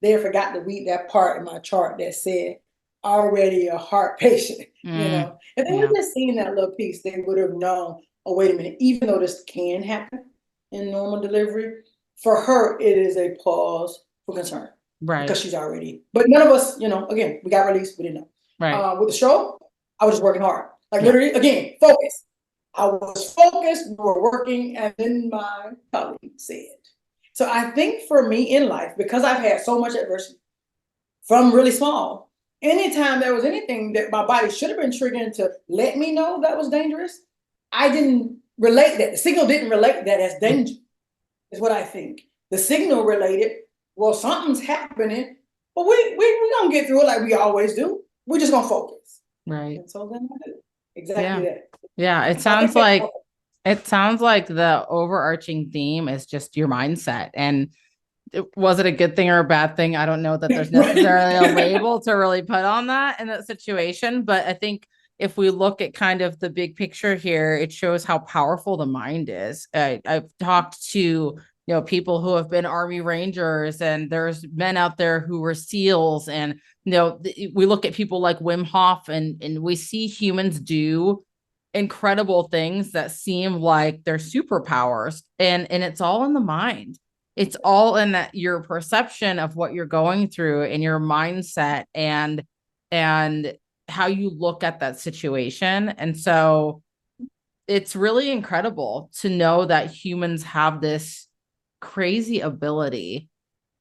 they had forgot to read that part in my chart that said already a heart patient, If they would have just seen that little piece, they would have known, oh, wait a minute, even though this can happen in normal delivery, for her, it is a pause for concern. Right. Because she's already, but none of us, again, we got released, we didn't know. Right. With the show, I was just working hard. Like literally, again, focus. I was focused, we were working, and then my colleague said. So I think for me in life, because I've had so much adversity from really small, anytime there was anything that my body should have been triggering to let me know that was dangerous, I didn't relate that. The signal didn't relate that as danger, is what I think. The signal related, well, something's happening, but we gonna get through it like we always do. We're just gonna focus. Right. And so then I do exactly that. Yeah, it sounds like the overarching theme is just your mindset. And was it a good thing or a bad thing? I don't know that there's necessarily a label to really put on that in that situation. But I think if we look at kind of the big picture here, it shows how powerful the mind is. I've talked to people who have been Army Rangers, and there's men out there who were SEALs, and we look at people like Wim Hof, and we see humans do incredible things that seem like they're superpowers, and it's all in the mind. It's all in that your perception of what you're going through and your mindset and how you look at that situation. And so it's really incredible to know that humans have this crazy ability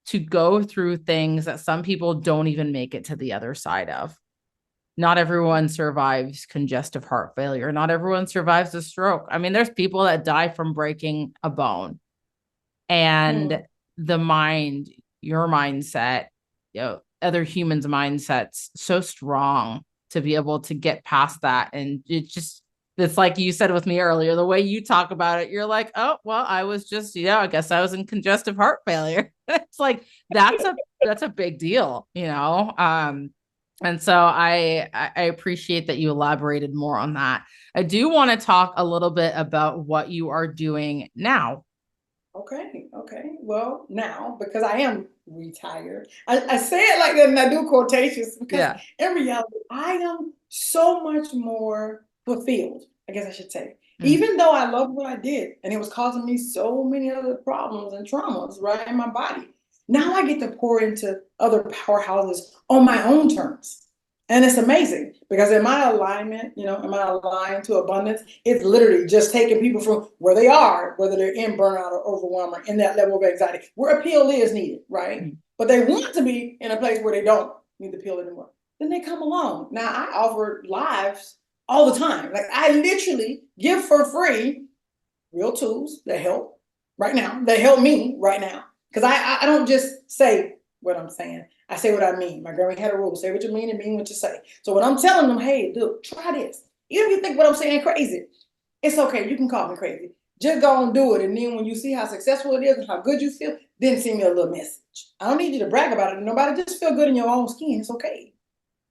to go through things that some people don't even make it to the other side of. Not everyone survives congestive heart failure. Not everyone survives a stroke. I mean, there's people that die from breaking a bone. And the mind, your mindset, other humans' mindsets, so strong to be able to get past that. And it's like you said with me earlier, the way you talk about it, you're like, oh, well, I was just, I guess I was in congestive heart failure. It's like, that's a big deal, And so I appreciate that you elaborated more on that. I do want to talk a little bit about what you are doing now. Okay. Well, now, because I am retired, I say it like that and I do quotations because in reality, I am so much more fulfilled, I guess I should say. Even though I loved what I did and it was causing me so many other problems and traumas right in my body. Now I get to pour into other powerhouses on my own terms. And it's amazing because in my alignment, am I aligned to abundance? It's literally just taking people from where they are, whether they're in burnout or overwhelm or in that level of anxiety, where a pill is needed, right? But they want to be in a place where they don't need the pill anymore. Then they come along. Now I offer lives all the time. Like I literally give for free real tools that help right now, that help me right now. Because I don't just say what I'm saying. I say what I mean. My grandma had a rule: say what you mean and mean what you say. So when I'm telling them, hey, look, try this. Even if you think what I'm saying crazy, it's okay. You can call me crazy. Just go and do it. And then when you see how successful it is and how good you feel, then send me a little message. I don't need you to brag about it to nobody. Just feel good in your own skin. It's okay.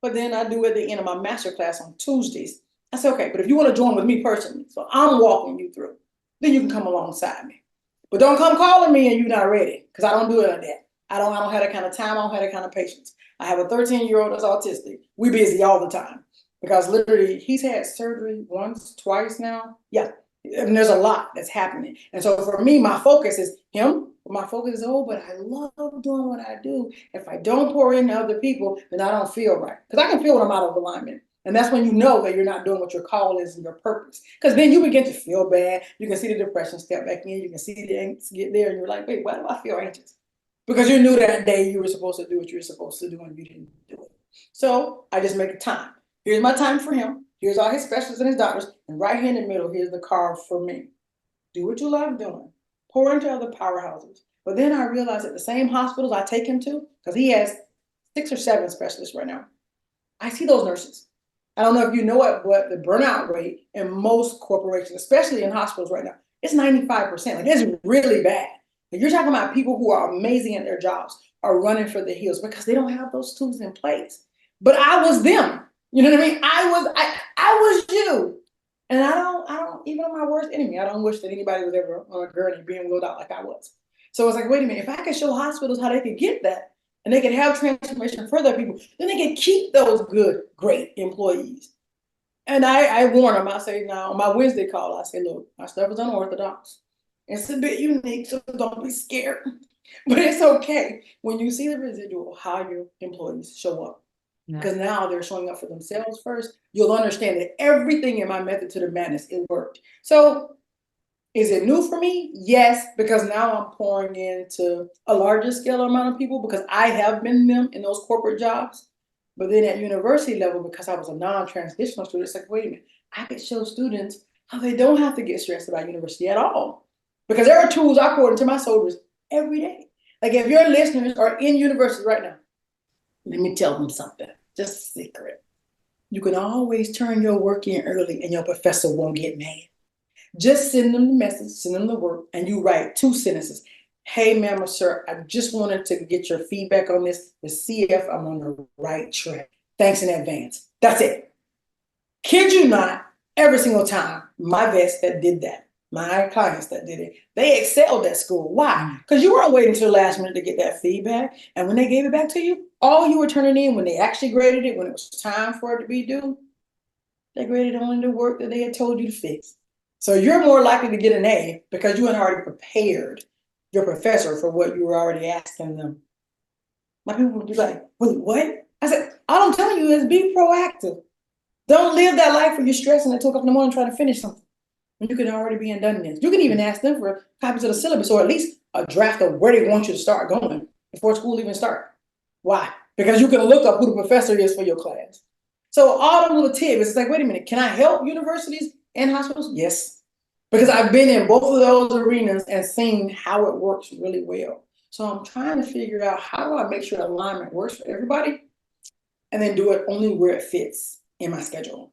But then I do at the end of my masterclass on Tuesdays. I say, okay, but if you want to join with me personally, so I'm walking you through, then you can come alongside me. But don't come calling me and you're not ready, because I don't do it like that. I don't have that kind of time. I don't have that kind of patience. I have a 13-year-old that's autistic. We busy all the time because literally he's had surgery once, twice now. Yeah. And there's a lot that's happening. And so for me, my focus is him. My focus is, but I love doing what I do. If I don't pour into other people, then I don't feel right. Because I can feel when I'm out of alignment. And that's when you know that you're not doing what your call is and your purpose. Because then you begin to feel bad. You can see the depression step back in. You can see the angst get there. And you're like, wait, why do I feel anxious? Because you knew that day you were supposed to do what you were supposed to do and you didn't do it. So I just make a time. Here's my time for him. Here's all his specialists and his doctors. And right here in the middle, here's the card for me. Do what you love doing. Pour into other powerhouses. But then I realized at the same hospitals I take him to, because he has 6 or 7 specialists right now, I see those nurses. I don't know if you know it, but the burnout rate in most corporations, especially in hospitals right now, it's 95%. Like, it's really bad. And you're talking about people who are amazing at their jobs are running for the hills because they don't have those tools in place. But I was them. You know what I mean? I was you. And I don't, even on my worst enemy, I don't wish that anybody was ever on a gurney being wheeled out like I was. So it's like, wait a minute, if I could show hospitals how they could get that, and they could have transformation for their people, then they can keep those good, great employees. And I warn them, I say, now on my Wednesday call, I say, look, my stuff is unorthodox. It's a bit unique, so don't be scared. But it's okay when you see the residual, how your employees show up. Because now they're showing up for themselves first. You'll understand that everything in my method to the madness, it worked. So is it new for me? Yes, because now I'm pouring into a larger scale amount of people because I have been them in those corporate jobs. But then at university level, because I was a non-transitional student, it's like, wait a minute, I could show students how they don't have to get stressed about university at all. Because there are tools I pour into my soldiers every day. Like, if your listeners are in university right now, let me tell them something, just a secret. You can always turn your work in early and your professor won't get mad. Just send them the message, send them the work, and you write 2 sentences. Hey, ma'am or sir, I just wanted to get your feedback on this to see if I'm on the right track. Thanks in advance. That's it. Kid you not, every single time, my vets that did that, my clients that did it, they excelled at school. Why? Because you weren't waiting until the last minute to get that feedback. And when they gave it back to you, all you were turning in when they actually graded it, when it was time for it to be due, they graded only the work that they had told you to fix. So you're more likely to get an A because you had already prepared your professor for what you were already asking them. My people would be like, wait, what? I said, all I'm telling you is be proactive. Don't live that life where you're stressing at 2 o'clock in the morning trying to finish something. When you can already be done this. You can even ask them for copies of the syllabus or at least a draft of where they want you to start going before school even starts. Why? Because you can look up who the professor is for your class. So all them little tips, it's like, wait a minute, can I help universities and hospitals? Yes. Because I've been in both of those arenas and seen how it works really well. So I'm trying to figure out how do I make sure alignment works for everybody and then do it only where it fits in my schedule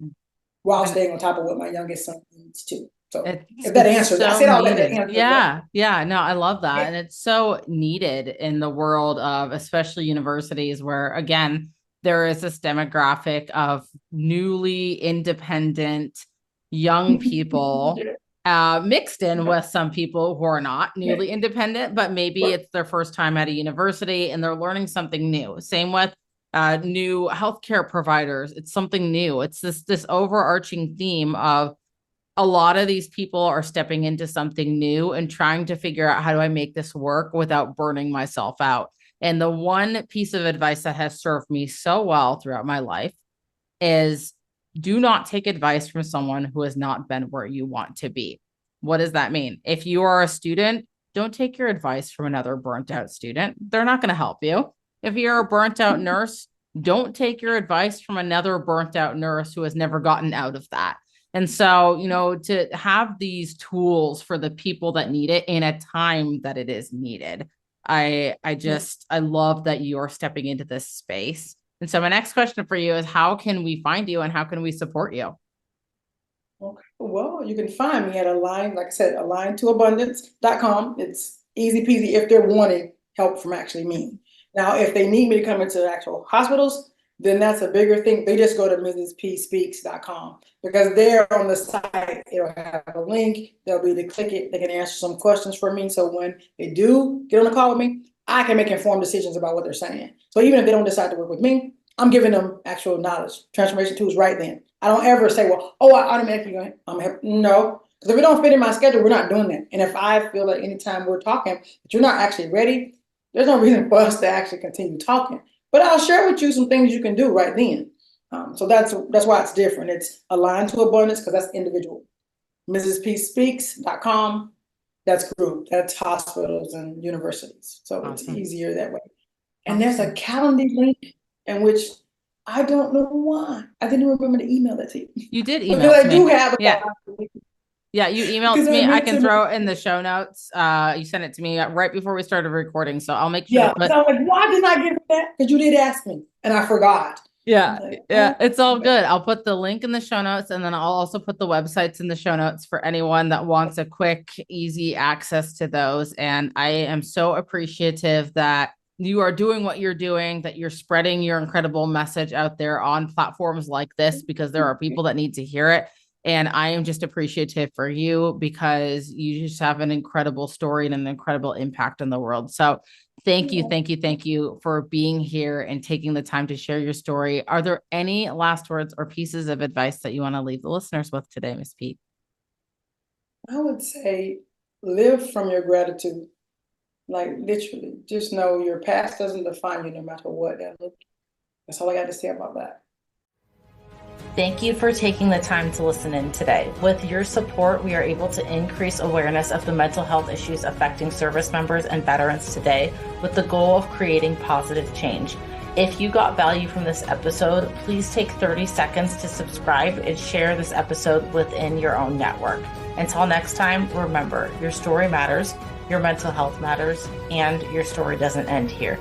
while staying on top of what my youngest son needs too. So if that answers, so I said all that needed. answers. Yeah, no, I love that. And it's so needed in the world of especially universities where, again, there is this demographic of newly independent young people mixed in with some people who are not newly independent, but maybe it's their first time at a university and they're learning something new. Same with new healthcare providers. It's something new. It's this overarching theme of a lot of these people are stepping into something new and trying to figure out how do I make this work without burning myself out. And the one piece of advice that has served me so well throughout my life is do not take advice from someone who has not been where you want to be. What does that mean? If you are a student, don't take your advice from another burnt out student. They're not going to help you. If you're a burnt out nurse, don't take your advice from another burnt out nurse who has never gotten out of that. And so, to have these tools for the people that need it in a time that it is needed. I love that you're stepping into this space. And so my next question for you is how can we find you and how can we support you? Okay. Well, you can find me at Align, like I said, aligntoabundance.com. It's easy peasy if they're wanting help from actually me. Now, if they need me to come into actual hospitals, then that's a bigger thing. They just go to mrspspeaks.com because there on the site, it'll have a link. They'll be able to click it. They can answer some questions for me. So when they do get on a call with me, I can make informed decisions about what they're saying. So even if they don't decide to work with me, I'm giving them actual knowledge, transformation tools right then. I don't ever say, well, I automatically going, no. Because if it don't fit in my schedule, we're not doing that. And if I feel like anytime we're talking, that you're not actually ready, there's no reason for us to actually continue talking. But I'll share with you some things you can do right then. So that's why it's different. It's aligned to abundance because that's individual. MrsPSpeaks.com, that's group, that's hospitals and universities. So it's Awesome. easier that way. And there's a Calendly link in which I don't know why. I didn't remember to email it to you. You did Because email I to do me. have a Yeah. Yeah, you emailed Because to me. I I meant can to- throw it in the show notes. You sent it to me right before we started recording, so I'll make sure Yeah, to put. so I'm like, why didn't I get that? Because you did ask me, and I forgot. Yeah, Like, yeah, oh, it's all okay. good. I'll put the link in the show notes, and then I'll also put the websites in the show notes for anyone that wants a quick, easy access to those. And I am so appreciative that you are doing what you're doing, that you're spreading your incredible message out there on platforms like this, because there are people that need to hear it. And I am just appreciative for you because you just have an incredible story and an incredible impact in the world. So thank you, thank you, thank you for being here and taking the time to share your story. Are there any last words or pieces of advice that you want to leave the listeners with today, Ms. P? I would say live from your gratitude. Like literally, just know your past doesn't define you no matter what. That's all I got to say about that. Thank you for taking the time to listen in today. With your support, we are able to increase awareness of the mental health issues affecting service members and veterans today, with the goal of creating positive change. If you got value from this episode, please take 30 seconds to subscribe and share this episode within your own network. Until next time, remember, your story matters, your mental health matters, and your story doesn't end here.